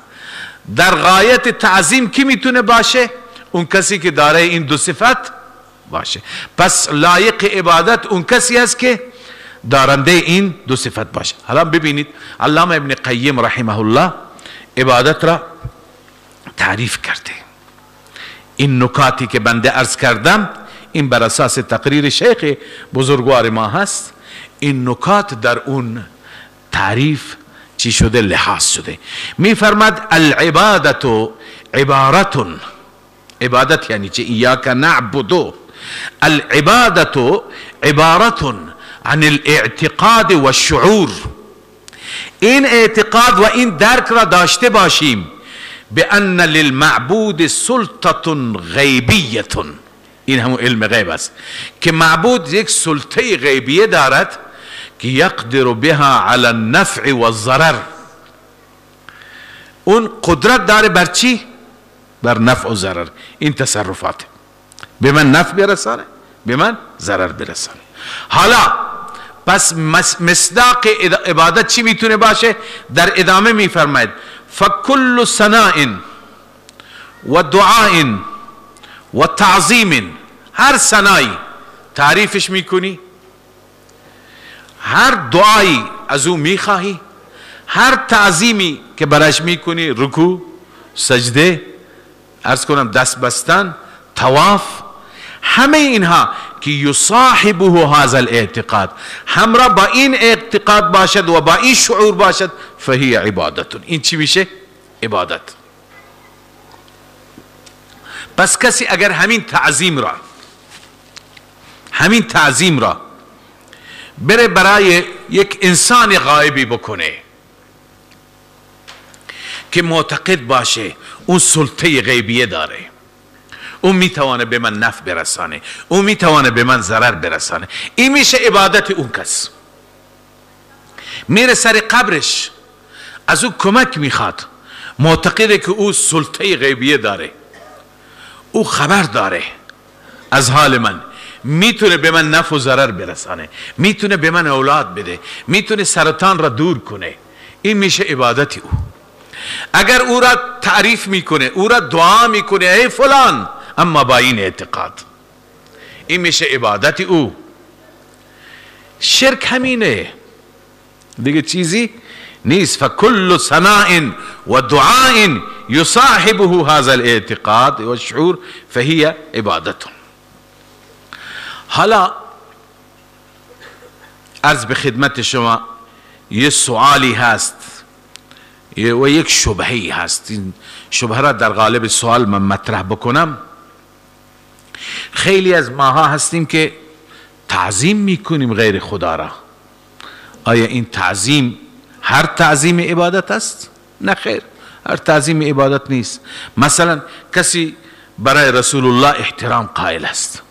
در غایت تعظیم کی میتونه باشه؟ اون کسی که داره این دو صفت باشه. پس لایق عبادت اون کسی است که دارنده این دو صفت باشه. حالا ببینید علامه ابن قیم رحمه الله عبادت را تعریف کرده. این نکاتی که بنده عرض کردم این بر اساس تقریر شیخ بزرگوار ما هست. این نکات در اون تعریف چی شده؟ لحاظ شده. می فرماد العبادت عبارت، عبادت یعنی چه؟ ایاک نعبدو. العبادت عبارت عن الاعتقاد و الشعور. این اعتقاد و این درک را داشته باشیم بأن للمعبود سلطة غیبیة. این همون علم غیب است که معبود یک سلطه غیبیه دارد که یقدر بها على النفع و الضرر. اون قدرت داره بر چی؟ بر نفع و ضرر. این تصرفات به من نفع برسانه، به من ضرر برسانه. حالا پس مصداق عبادت چی میتونه باشه؟ در ادامه میفرماید فکل ثناء و دعاء و تعظیم. هر ثنایی تعریفش میکنی، هر دعایی از او میخواهی، هر تعظیمی که برش میکنی، رکوع، سجده، عرض کنم دست بستن، طواف، همه اینها که یصاحبه هذا الاعتقاد، همراه با این اعتقاد باشد و با این شعور باشد، فهی عبادت. این چی میشه؟ عبادت. پس کسی اگر همین تعظیم را بره برای یک انسان غایبی بکنه که معتقد باشه اون سلطه غیبیه داره، اون میتوانه به من نفع برسانه، اون میتوانه به من ضرر برسانه، این میشه عبادت اون کس. میره سر قبرش از او کمک میخواد، معتقده که او سلطه غیبیه داره، او خبر داره از حال من، میتونه به من نفع و ضرر برسانه، میتونه به من اولاد بده، میتونه سرطان را دور کنه. این میشه عبادت او. اگر او را تعریف میکنه، او را دعا میکنه ای فلان، اما با این اعتقاد، این میشه عبادت او. شرک همینه دیگه، چیزی نیست. فکل ثناء و دعاء یصاحبه هذا الاعتقاد و الشعور فهی عبادت. حالا عرض به خدمت شما یه سوالی هست و یک شبهی هست. این شبهه را در قالب سوال من مطرح بکنم. خیلی از ماها هستیم که تعظیم میکنیم غیر خدا را. آیا این تعظیم هر تعظیم عبادت است؟ نه خیر، هر تعظیم عبادت نیست. مثلا کسی برای رسول الله احترام قائل است،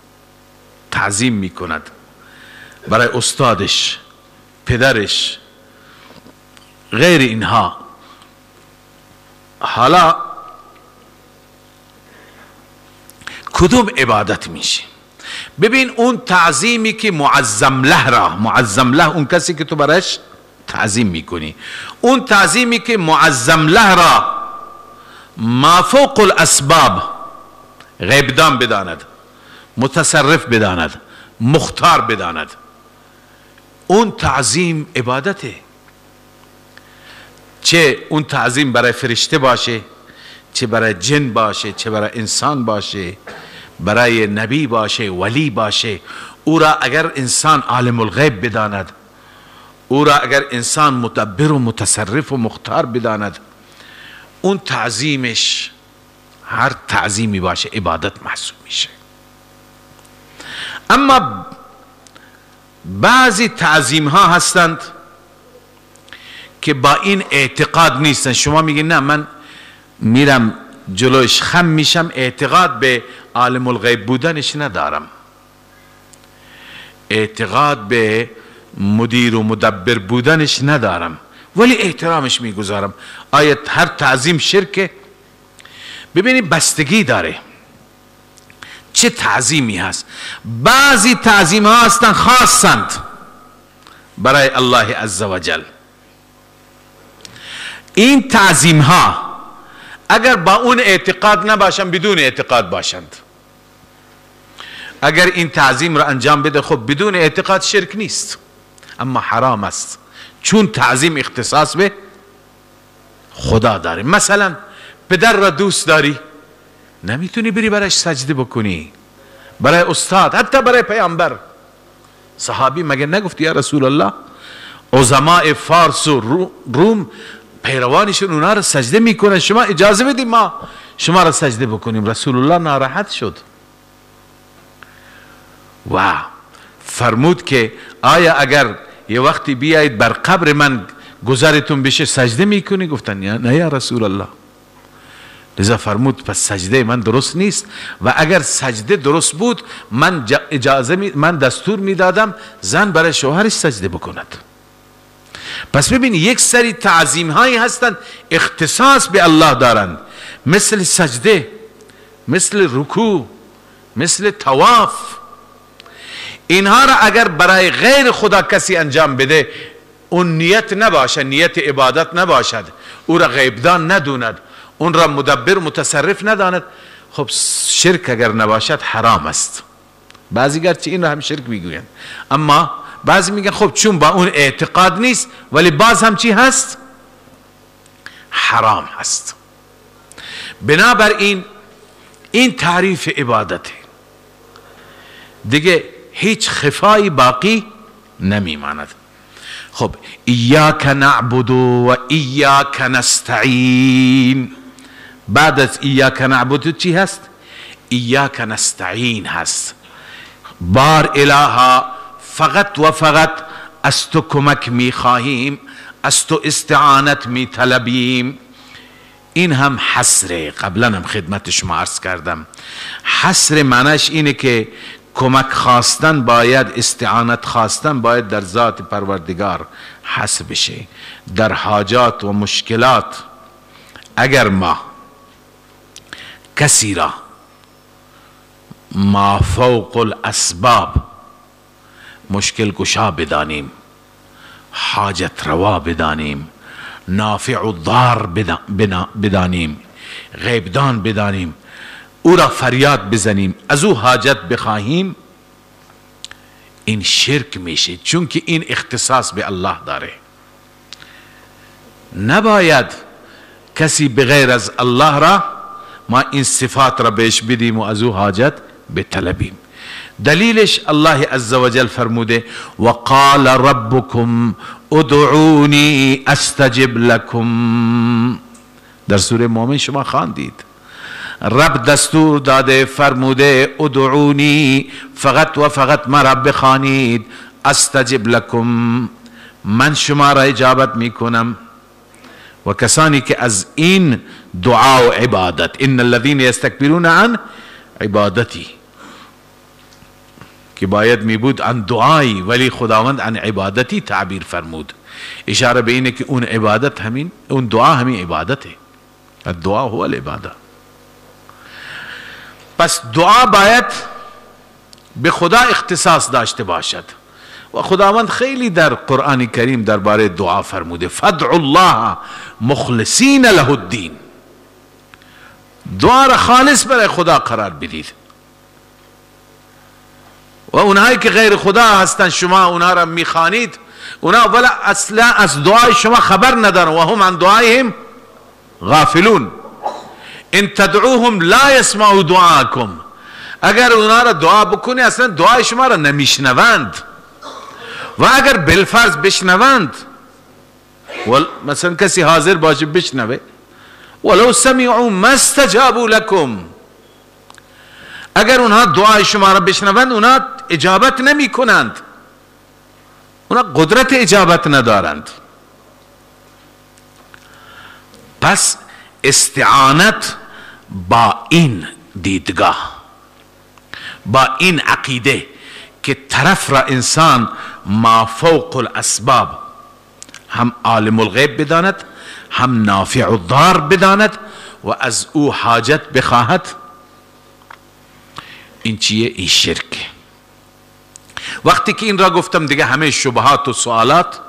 تعظیم میکند، برای استادش، پدرش، غیر اینها. حالا کدوم عبادت میشه؟ ببین اون تعظیمی که معظم له را، معظم له اون کسی که تو برایش تعظیم میکنی، اون تعظیمی که معظم له را ما فوق الاسباب غیبدان بداند، متصرف بداند، مختار بداند، اون تعظیم عبادته. چه اون تعظیم برای فرشته باشه، چه برای جن باشه، چه برای انسان باشه، برای نبی باشه، ولی باشه، او را اگر انسان عالم الغیب بداند، او را اگر انسان مدبر و متصرف و مختار بداند، اون تعظیمش هر تعظیمی باشه عبادت محسوب میشه. اما بعضی تعظیم ها هستند که با این اعتقاد نیستن. شما میگین نه من میرم جلوش خم میشم، اعتقاد به عالم الغیب بودنش ندارم، اعتقاد به مدیر و مدبر بودنش ندارم، ولی احترامش میگذارم. آیا هر تعظیم شرکه؟ ببینید بستگی داره چه تعظیمی هست. بعضی تعظیم ها هستند خاصند برای الله عزوجل. این تعظیم ها اگر با اون اعتقاد نباشند، بدون اعتقاد باشند، اگر این تعظیم را انجام بده، خب بدون اعتقاد شرک نیست، اما حرام است، چون تعظیم اختصاص به خدا داره. مثلا پدر را دوست داری، نمیتونی بری برایش سجده بکنی، برای استاد، حتی برای پیامبر. صحابی مگه نگفت یا رسول الله عظماء فارس و روم پیروانشون اونا را سجده میکنن، شما اجازه بدیم ما شما را سجده بکنیم؟ رسول الله ناراحت شد و فرمود که آیا اگر یه وقتی بیایید بر قبر من گذرتون بشه سجده میکنی؟ گفتن نه یا رسول الله. لذا فرمود پس سجده من درست نیست، و اگر سجده درست بود من دستور میدادم زن برای شوهرش سجده بکند. پس ببین یک سری تعظیم هایی هستند اختصاص به الله دارند، مثل سجده، مثل رکوع، مثل طواف. اینها را اگر برای غیر خدا کسی انجام بده، اون نیت نباشد، نیت عبادت نباشد، او را غیبدان ندوند، اون را مدبر متصرف نداند، خب شرک اگر نباشد حرام است. بعضی گرچه این را هم شرک میگویند، اما بعضی میگن خب چون با اون اعتقاد نیست، ولی باز هم چی هست؟ حرام هست. بنابراین این تعریف عبادته، دیگه هیچ خفایی باقی نمیماند. خب ایاک نعبد و ایاک نستعین، بعد از ایاک نعبد چی هست؟ ایاک نستعین هست. بار الها فقط و فقط از تو کمک می خواهیم، از تو استعانت می طلبیم. این هم حصره، قبلا هم خدمت شما عرض کردم. حصر معنیش اینه که کمک خواستن باید، استعانت خواستن باید در ذات پروردگار حصر بشه. در حاجات و مشکلات اگر ما کسی را ما فوق الاسباب مشکل گشا بدانیم، حاجت روا بدانیم، نافع و ضار بدانیم، غیبدان بدانیم، او را فریاد بزنیم، از او حاجت بخواهیم، این شرک میشه، چون که این اختصاص به الله داره. نباید کسی بغیر از الله را ما این صفات را بهش بدیم و از او حاجت بطلبیم. دلیلش الله عزوجل فرموده وقال ربكم ادعوني استجب لكم. در سوره مومن شما خواندید رب دستور داده فرموده ادعونی، فقط و فقط مرا بخوانید، استجب لکم، من شما را اجابت میکنم. و کسانی که از این دعا و عبادت، ان الذين يستكبرون عن عبادتی، که باید می بود عن دعایی، ولی خداوند عن عبادتی تعبیر فرمود، اشاره به اینه که اون عبادت همین، اون دعا همین عبادته. الدعا هو العباده. پس دعا باید به خدا اختصاص داشته باشد و خداوند خیلی در قرآن کریم درباره دعا فرموده فادعوا الله مخلصین له الدین، دعا را خالص برای خدا قرار بدید. و اونهایی که غیر خدا هستند شما اونها را میخوانید، اونها ولی اصلا از دعای شما خبر ندارن و هم عن دعایهم غافلون. ان تدعوهم لا يسمعوا دعاءكم، اگر اونها را دعا بکنی اصلا دعای شما را نمیشنوند، و اگر بالفرض بشنوند، مثلا کسی حاضر باشه بشنوه، ولو سمعوا ما استجابوا لكم، اگر اونها دعای شما را بشنوند اونها اجابت نمی کنند، اونها قدرت اجابت ندارند. پس استعانت با این دیدگاه، با این عقیده که طرف را انسان ما فوق الاسباب هم عالم الغیب بداند، هم نافع الضار بداند و از او حاجت بخواهد، این چیه؟ این شرک. وقتی که این را گفتم دیگه همه شبهات و سوالات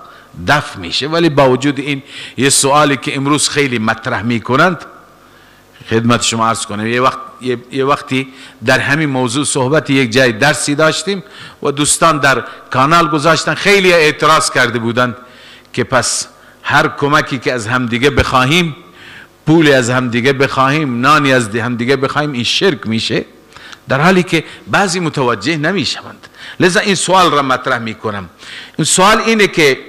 دفع میشه. ولی با وجود این یه سوالی که امروز خیلی مطرح میکنند خدمت شما عرض کنم. یه وقتی در همین موضوع صحبت یک جای درسی داشتیم و دوستان در کانال گذاشتن، خیلی اعتراض کرده بودند که پس هر کمکی که از همدیگه بخواهیم، پول از همدیگه بخواهیم، نانی از همدیگه بخواهیم، این شرک میشه، در حالی که بعضی متوجه نمیشوند. لذا این سوال را مطرح میکنم. این سوال اینه که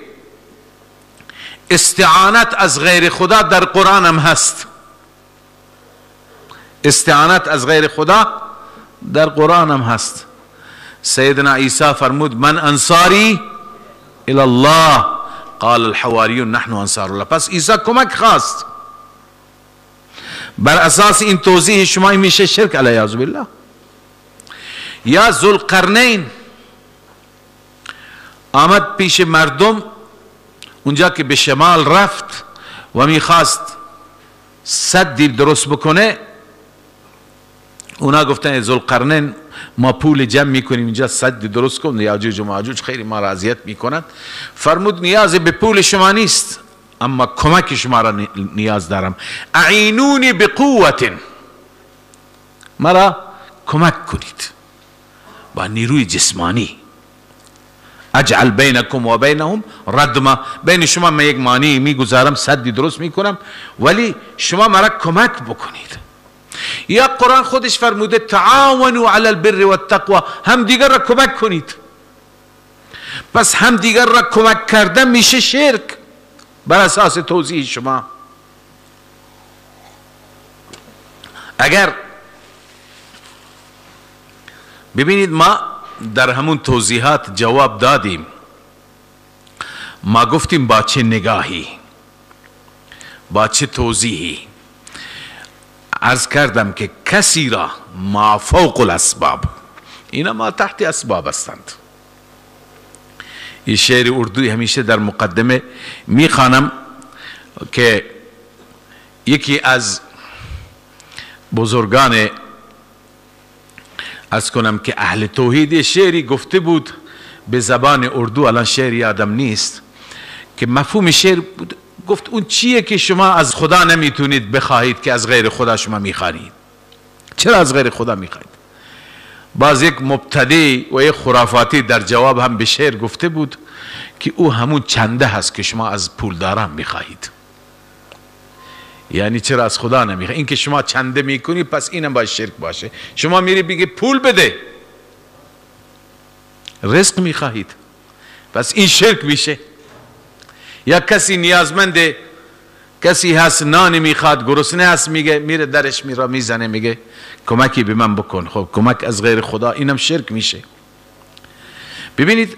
استعانت از غیر خدا در قرآن هم هست. استعانت از غیر خدا در قرآن هم هست. سیدنا عیسی فرمود من انصاری الی الله قال الحواریون نحن انصار الله. پس عیسی کمک خواست. بر اساس این توضیح شما این میشه شرک علیه بالله. یا ذوالقرنین آمد پیش مردم اونجا که به شمال رفت و میخواست سدی درست بکنه، اونا گفتن ذوالقرنین ما پول جمع میکنیم اینجا سد درست کن، یاجوج و ماجوج خیلی ما را اذیت میکنند. فرمود نیاز به پول شما نیست، اما کمک شما را نیاز دارم. اعینونی بقوت، مرا کمک کنید با نیروی جسمانی. اجعل بینکم و بینهم ردما، بین شما من یک مانی میگذارم، سدی درست میکنم، ولی شما مرا کمک بکنید. یا قرآن خودش فرموده تعاونوا علی البر والتقوى، هم دیگر را کمک کنید. پس هم دیگر را کمک کردن میشه شرک بر اساس توضیح شما. اگر ببینید ما در همون توضیحات جواب دادیم، ما گفتیم با چه نگاهی، با چه توضیحی. عرض کردم که کسی را ما فوق الاسباب، اینا ما تحت اسباب هستند. این شعر اردوی همیشه در مقدمه میخوانم که یکی از بزرگان عرض کنم که اهل توحید شعری گفته بود به زبان اردو، الان شعر یادم نیست که مفهوم شعر بود. گفت اون چیه که شما از خدا نمیتونید بخواهید که از غیر خدا شما میخواهید؟ چرا از غیر خدا میخواهید؟ باز یک مبتدی و یک خرافاتی در جواب هم به شعر گفته بود که او همون چنده هست که شما از پولداران میخواهید. یعنی چرا از خدا نمیخواهید؟ این که شما چنده میکنی پس اینم باید شرک باشه. شما میری بگی پول بده، رزق میخواهید، پس این شرک میشه. یا کسی نیازمنده، کسی هست نان میخواد، گرسنه هست، میگه میره درش میره میزنه میگه کمکی به من بکن. خب کمک از غیر خدا، اینم شرک میشه. ببینید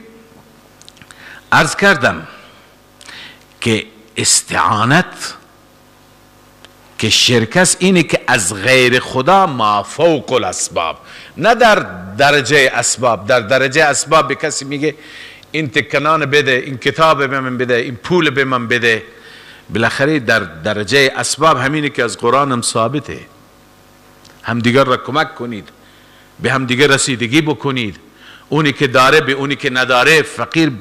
عرض کردم که استعانت که شرک است اینه که از غیر خدا ما فوق الاسباب، نه در درجه اسباب. در درجه اسباب به کسی میگه این تکنان بده، این کتاب به من بده، این پول به من بده. بالاخره در درجه اسباب همینه که از قرآن هم ثابته، همدیگر را کمک کنید، به همدیگر رسیدگی بکنید، اونی که داره به اونی که نداره، فقیر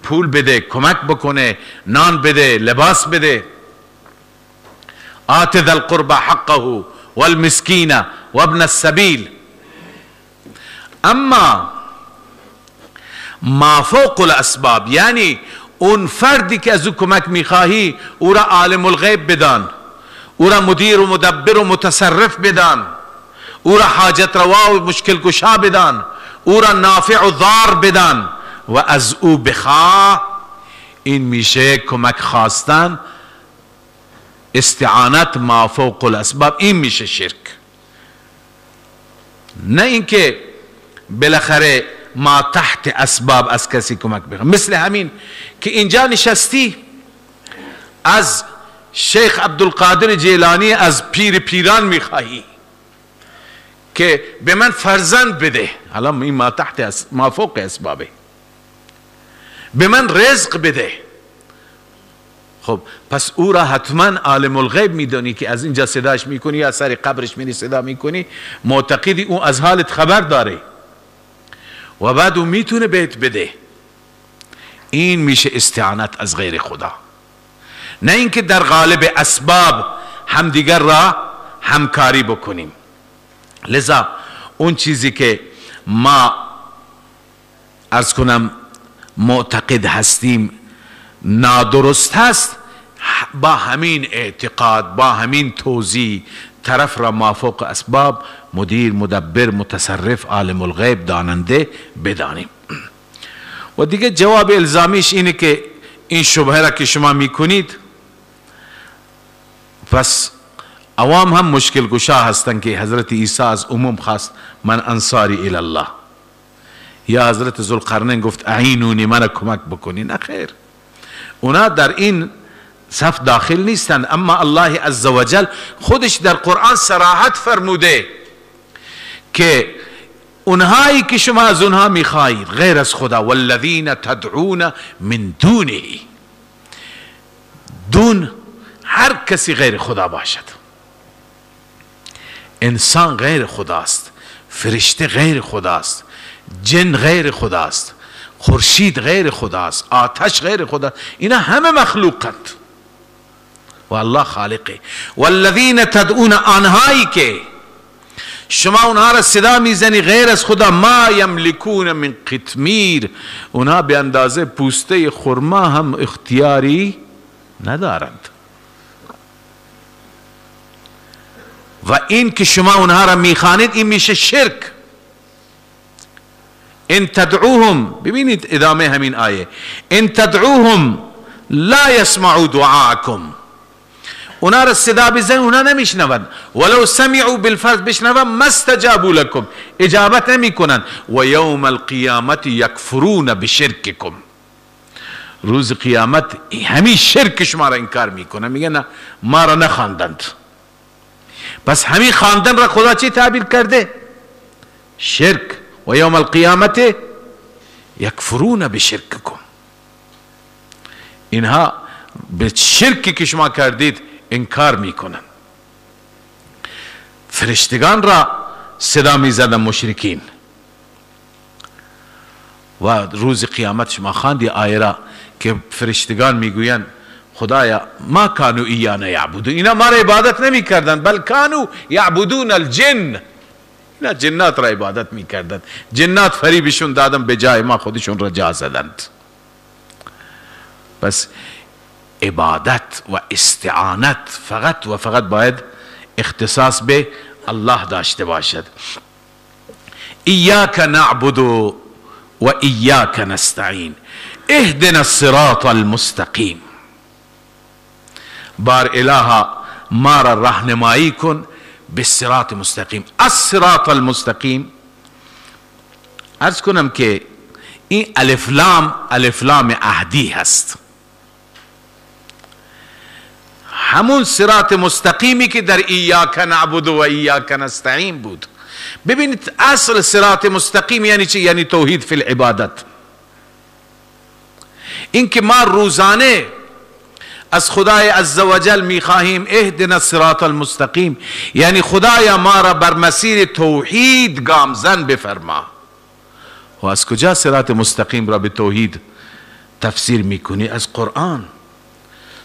پول بده، کمک بکنه، نان بده، لباس بده. آت ذا القربى حقه والمسکین وابن السبیل. اما ما فوق الاسباب یعنی اون فردی که از او کمک میخواهی او را عالم الغیب بدان، او را مدیر و مدبر و متصرف بدان، او را حاجت روا و مشکل کشا بدان، او را نافع و ضار بدان و از او بخواه. این میشه کمک خواستن، استعانت ما فوق الاسباب. این میشه شرک. نه اینکه بالاخره ما تحت اسباب از کسی کمک بخواه. مثل همین که اینجا نشستی از شیخ عبدالقادر جیلانی، از پیر پیران میخواهی که به من فرزند بده، حالا این ما تحت ما فوق اسبابه. به من رزق بده. خب پس او را حتما عالم الغیب میدونی که از اینجا صداش میکنی یا سر قبرش میری صدا میکنی، معتقدی او از حالت خبر داره و بعد او میتونه بهت بده. این میشه استعانت از غیر خدا. نه اینکه در قالب اسباب همدیگر را همکاری بکنیم. لذا اون چیزی که ما عرض کنم معتقد هستیم نادرست هست، با همین اعتقاد، با همین توضیح طرف را مافوق اسباب، مدیر، مدبر، متصرف، عالم الغیب، داننده بدانیم. و دیگه جواب الزامیش اینه که این شبهه را که شما میکنید، پس عوام هم مشکل گشا هستن که حضرت عیسی از عموم خواست من انصاری الی الله، یا حضرت ذوالقرنین گفت اعینونی، من کمک بکنین. نه خیر، اونا در این صف داخل نیستن. اما الله عزوجل خودش در قرآن صراحت فرموده که اونهایی که شما از اونها میخواهید غیر از خدا، والذین تدعون من دونه، دون هر کسی غیر خدا باشد. انسان غیر خداست، فرشته غیر خداست، جن غیر خداست، خورشید غیر خداست، آتش غیر خداست. اینا همه مخلوقند و الله خالقه. والذین تدعون، آنهایی که شما اونها را صدا میزنی غیر از خدا، ما یملکون من قطمیر، اونها به اندازه پوسته خرما هم اختیاری ندارند. و این که شما اونها را میخوانید این میشه شرک. ان تدعوهم، ببینید ادامه همین آیه، ان تدعوهم لا يسمعوا دعاءكم، اونا را صدا بزنید اونا نمیشنوند، ولو سمعوا بالفرض بشنوند ما استجابوا لكم، اجابت نمیکنند، و یوم القیامت یکفرون بشرککم، روز قیامت همین شرک شما را انکار میکنن، میگن نه ما را نخواندند. پس همین خواندن را خدا چی تعبیر کرده؟ شرک. و یوم القیامت یکفرون بشرککم، اینها به شرکی که شما کردید انکار میکنن. فرشتگان را صدا میزدن مشرکین. و روز قیامت شما خواندی آیه را که فرشتگان میگویند خدایا ما کانوا ایانا یعبدون، اینا ما را عبادت نمی کردن، بل کانوا یعبدون الجن، اینا جنات را عبادت می کردن، جنات فریبشون دادن به جای ما خودشون را جا زدند. پس عبادت و استعانت فقط و فقط باید اختصاص به الله داشته باشد. ایاک نعبد وإياك نستعين اهدنا الصراط المستقیم. بار الها ما را راهنمایی کن به صراط مستقیم. الصراط المستقیم عرض کنم که این الف لام عهدی هست، همون صراط مستقیمی که در ایاک نعبد و ایاک نستعین بود. ببینید اصل صراط مستقیم یعنی چی؟ یعنی توحید فی العبادت. این که ما روزانه از خدای عزوجل میخواهیم اهدنا الصراط المستقیم، یعنی خدایا ما را بر مسیر توحید گامزن بفرما. و از کجا صراط مستقیم را به توحید تفسیر میکنی؟ از قرآن.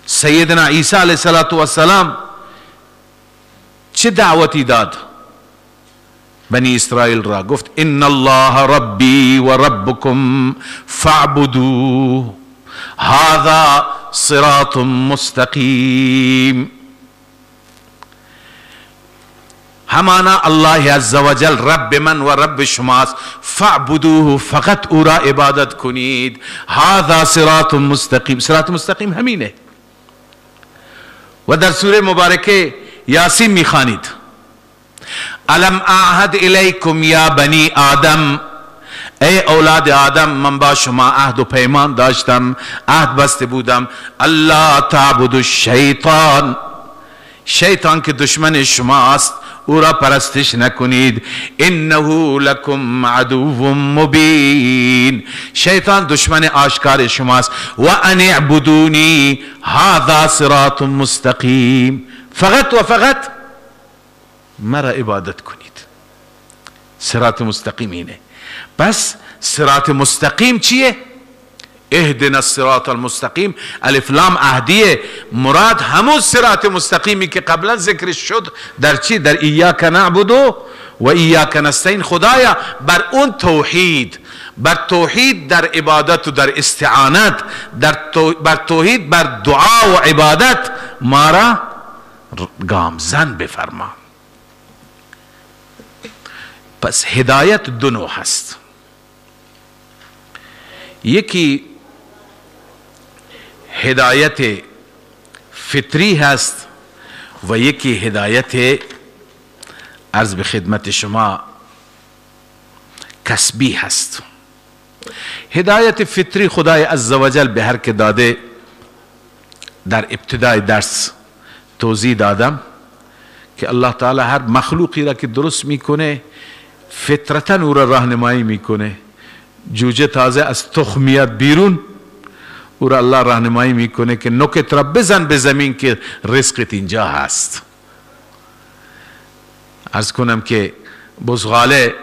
سیدنا عیسی علیه السلام چه دعوتی داد بنی اسرائیل را؟ گفت ان الله ربی و ربکم فاعبدوه هذا صراط مستقیم. همانا الله عزوجل رب من و رب شماست، فاعبدوه فقط او را عبادت کنید. هذا صراط مستقیم. صراط مستقیم همینه. و در سوره مبارکه یاسین میخوانید الم اعهد الیکم یا بنی آدم، ای اولاد آدم من با شما عهد و پیمان داشتم، عهد بسته بودم، الله تعبدوا الشیطان، شیطان که دشمن شماست او را پرستش نکنید، انه لکم عدو مبین، شیطان دشمن آشکار شماست، و ان اعبدونی هذا صراط مستقیم، فقط و فقط مرا عبادت کنید. صراط مستقیم اینه. بس صراط مستقیم چیه؟ اهدنا الصراط المستقیم. الف لام عهدیه، مراد همون صراط مستقیمی که قبلا ذکرش شد در چی؟ در ایاک نعبد و ایاک نستعین. خدایا بر اون توحید، بر توحید در عبادت و در استعانت، بر توحید بر دعا و عبادت ما را گامزن بفرما. پس هدایت دو نوع هست، یکی هدایت فطری هست و یکی هدایت عرض به خدمت شما کسبی هست. هدایت فطری خدای عزوجل به هر که داده، در ابتدای درس توضیح دادم که الله تعالی هر مخلوقی را که درست میکنه فطرتا او را راهنمایی میکنه. جوجه تازه از تخم میاد بیرون، او را الله راهنمایی میکنه که نوکت را بزن به زمین که رزقت اینجا هست. عرض کنم که بزغاله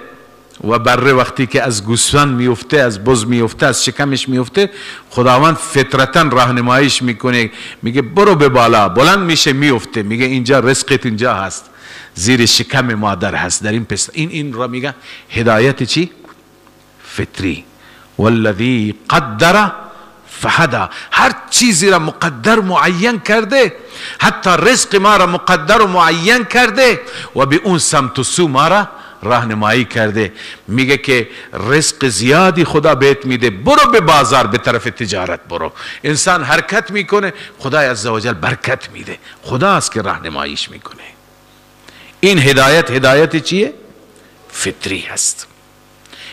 و بره وقتی که از گوسفند میفته، از بز میفته، از شکمش میفته، خداوند فطرتا راهنماییش میکنه، میگه برو به بالا، بلند میشه میفته، میگه اینجا رزقت اینجا هست، زیر شکم مادر هست، در این پس. این را میگه هدایت چی؟ فطری. والذی قدر فهدا، هر چیزی را مقدر معین کرده، حتی رزق ما را مقدر و معین کرده و به اون سمت و سو ما را راهنمایی کرده. میگه که رزق زیادی خدا بهت میده، برو به بازار به طرف تجارت برو. انسان حرکت میکنه، خدای عزوجل برکت میده، خداست که راهنماییش میکنه. این هدایت چیه؟ فطری هست.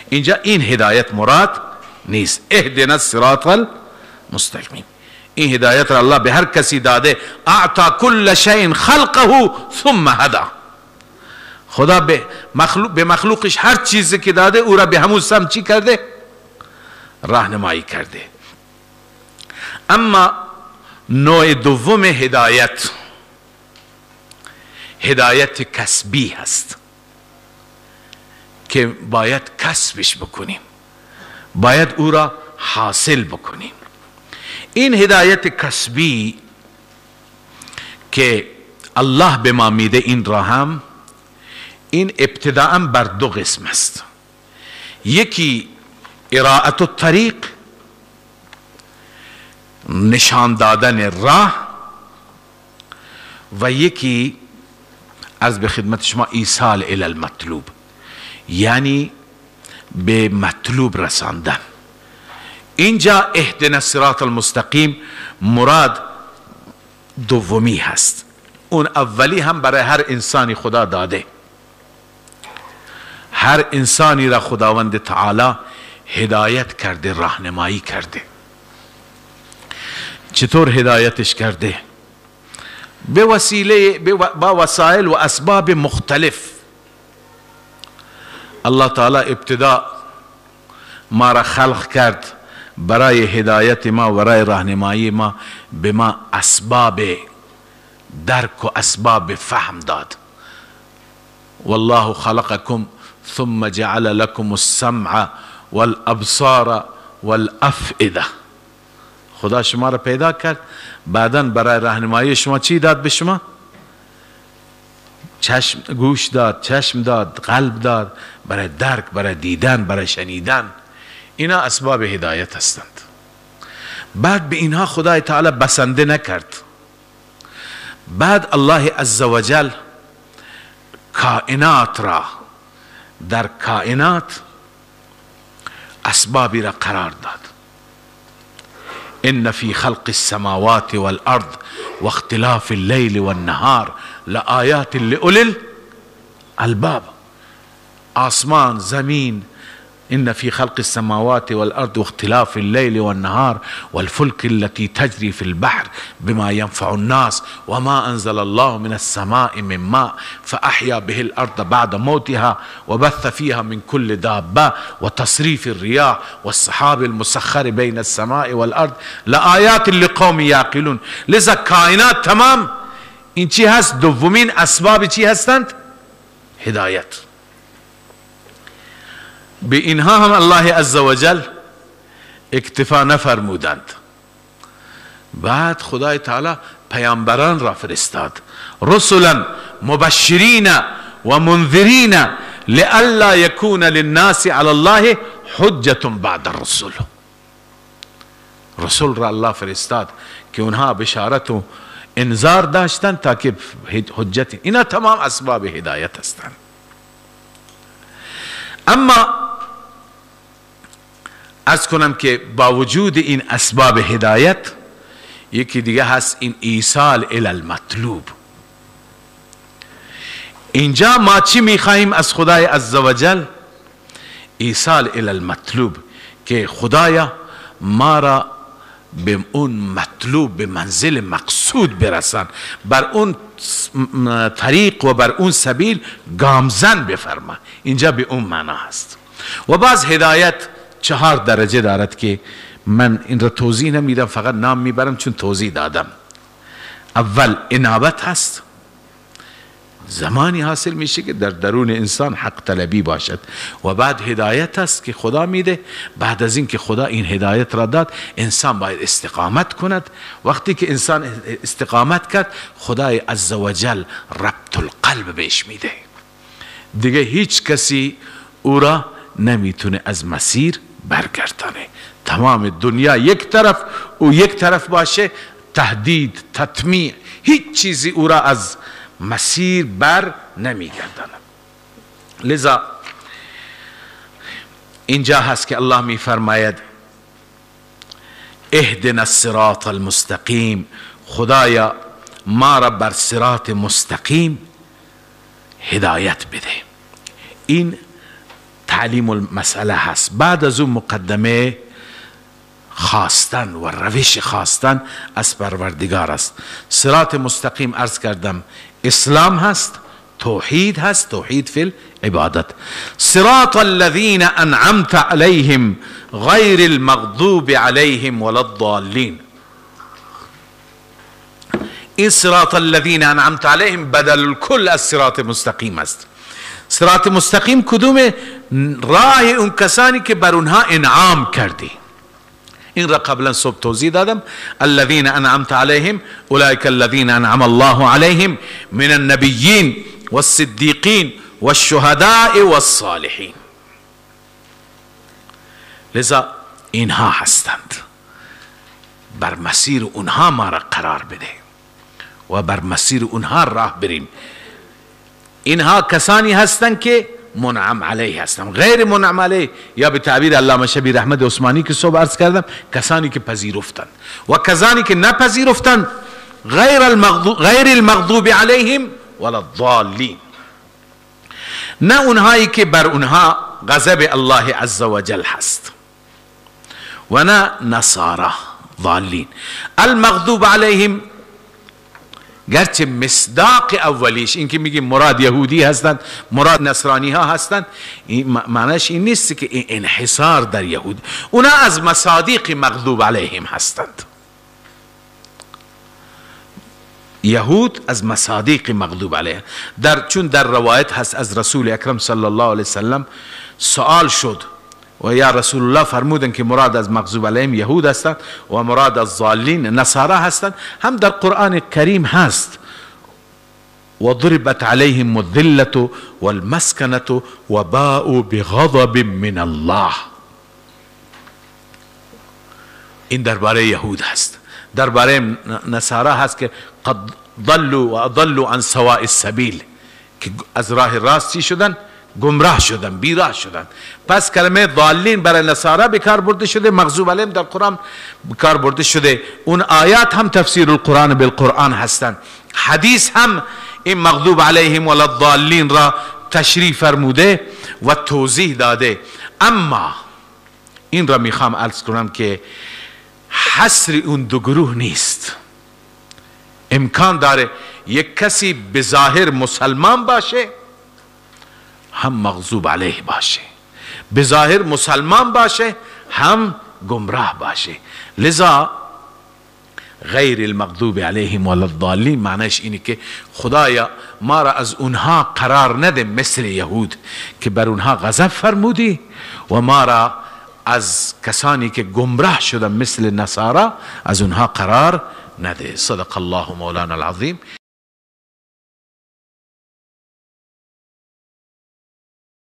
اینجا این هدایت مراد نیست. اهدنا الصراط المستقیم. این هدایت را الله به هر کسی داده. اعطا کل شیء خلقه ثم هدا. خدا به مخلوقش هر چیزی که داده او را به همون سمت چی کرده؟ راهنمایی کرده. اما نوع دوم هدایت کسبی هست که باید کسبش بکنیم، باید او را حاصل بکنیم. این هدایت کسبی که الله به ما میده، این را هم این ابتداء بر دو قسم است. یکی اراءت الطریق، نشان دادن راه، و یکی عرض به خدمت شما ایصال الی المطلوب، یعنی به مطلوب رساندن. اینجا اهدنا الصراط المستقیم مراد دومی هست. اون اولی هم برای هر انسانی خدا داده. هر انسانی را خداوند تعالی هدایت کرده، راهنمایی کرده. چطور هدایتش کرده؟ به وسیله با وسایل و اسباب مختلف. الله تعالی ابتدا ما را خلق کرد برای هدایت ما و برای راهنمایی ما، به ما اسباب درک و اسباب فهم داد. والله خلقكم ثم جعل لكم السمع والابصار والافئده. خدا شما را پیدا کرد، بعداً برای راهنمایی شما چی داد به شما؟ چشم، گوش داد، چشم داد، قلب داد، برای درک، برای دیدن، برای شنیدن. اینا اسباب هدایت هستند. بعد به اینها خدای تعالی بسنده نکرد. بعد الله عزوجل کائنات را، در کائنات اسبابی را قرار داد. ان فی خلق السماوات والارض واختلاف الليل والنهار لآیات لأولی الالباب. آسمان، زمین، إن في خلق السماوات والأرض واختلاف الليل والنهار والفلك التي تجري في البحر بما ينفع الناس وما أنزل الله من السماء من ماء فأحيا به الأرض بعد موتها وبث فيها من كل دابة وتصريف الرياح والسحاب المسخر بين السماء والأرض لآيات لقوم يعقلون. لذا کائنات تمام این چی هست؟ دومین اسباب چی هستند؟ هدایت. به اینها هم الله عزوجل اکتفا نفرمودند. بعد خدای تعالی پیامبران را فرستاد، رسلا مبشرین و منذرین لئلا یکون للناس علی الله حجة بعد الرسل. رسول را الله فرستاد که اونها بشارت و انذار داشتند تا که حجت. اینا تمام اسباب هدایت هستند. اما از کنم که با وجود این اسباب هدایت یکی دیگه هست، این ایصال الی المطلوب. اینجا ما چی میخواهیم از خدای عزوجل؟ ایصال الی المطلوب، که خدایا ما را به اون مطلوب، به منزل مقصود برسان، بر اون طریق و بر اون سبیل گامزن بفرما. اینجا به اون معنا هست. و باز هدایت 4 درجه دارد که من این را توضیح نمیدم، فقط نام میبرم چون توضیح دادم. اول انابت هست، زمانی حاصل میشه که در درون انسان حق طلبی باشد. و بعد هدایت هست که خدا میده. بعد از این که خدا این هدایت را داد، انسان باید استقامت کند. وقتی که انسان استقامت کرد، خدای عزوجل ربط القلب بهش میده. دیگه هیچ کسی او را نمیتونه از مسیر برگردانه. تمام دنیا یک طرف، او یک طرف باشه، تهدید، تطمیع، هیچ چیزی او را از مسیر بر نمیگرداند. لذا اینجا هست که الله می فرماید اهدنا الصراط المستقیم. خدایا ما را بر صراط مستقیم هدایت بده. این تعلیم المسئله هست. بعد از اون مقدمه خواستن و روش خواستن از پروردگار است. صراط مستقیم عرض کردم اسلام هست، توحید هست، توحید فی العبادت. صراط الذین انعمت علیهم غیر المغضوب علیهم ولا الضالین. این صراط الذین انعمت علیهم بدل الکل از صراط مستقیم است. صراط مستقیم کدوم؟ راه اون کسانی که بر اونها انعام کردی. این را قبلا صبح توضیح دادم. الذين انعمت عليهم اولئك الذين انعم الله عليهم من النبيين والصديقين والشهداء والصالحين. لذا اینها هستند. بر مسیر اونها ما را قرار بده و بر مسیر اونها راه بریم. اینها کسانی هستند که منعم علیه هستند. غیر منعم علیه یا به تعبیر علامه شبیر احمد عثمانی که صبح عرض کردم کسانی که پذیرفتند، و کسانی که نپذیرفتند غیر المغضوب علیهم ولا الضالین، نه اونهایی که بر اونها غضب الله عز وجل هست و نه نصارا ضالین. المغضوب علیهم گرچه مصداق اولیش این که میگیم مراد یهودی هستند، مراد نصرانی ها هستند، معنیش این نیست که انحصار در یهود، اونا از مصادیق مغضوب علیهم هستند. یهود از مصادیق مغضوب علیهم، چون در روایت هست از رسول اکرم صلی الله علیه وسلم سوال شد و یا رسول الله فرمودن که مراد از مغضوب علیهم یهود هستند و مراد از ضالین نصارا هستند. هم در قرآن کریم هست و ضربت علیهم الذلة والمسکنة و باءوا بغضب من الله. این درباره یهود هست. درباره نصارا هست که قد ضلوا و اضلوا عن سواء السبیل، که از راه راستی شدن، گمراه شدن، بیراه شدن. پس کلمه ضالین برای نصارا بکار برده شده، مغضوب علیهم در قرآن بکار برده شده. اون آیات هم تفسیر القرآن بالقرآن هستند. حدیث هم این مغضوب علیهم ولا الضالین را تشریح فرموده و توضیح داده. اما این را میخوام عرض کنم که حصر اون دو گروه نیست. امکان داره یک کسی به ظاهر مسلمان باشه هم مغضوب علیه باشه، به ظاهر مسلمان باشه هم گمراه باشه. لذا غیر المغضوب علیهم ولا الضالین معنیش اینه که خدایا ما را از اونها قرار نده مثل یهود که بر اونها غضب فرمودی، و ما را از کسانی که گمراه شدن مثل نصارا از اونها قرار نده. صدق الله مولانا العظیم.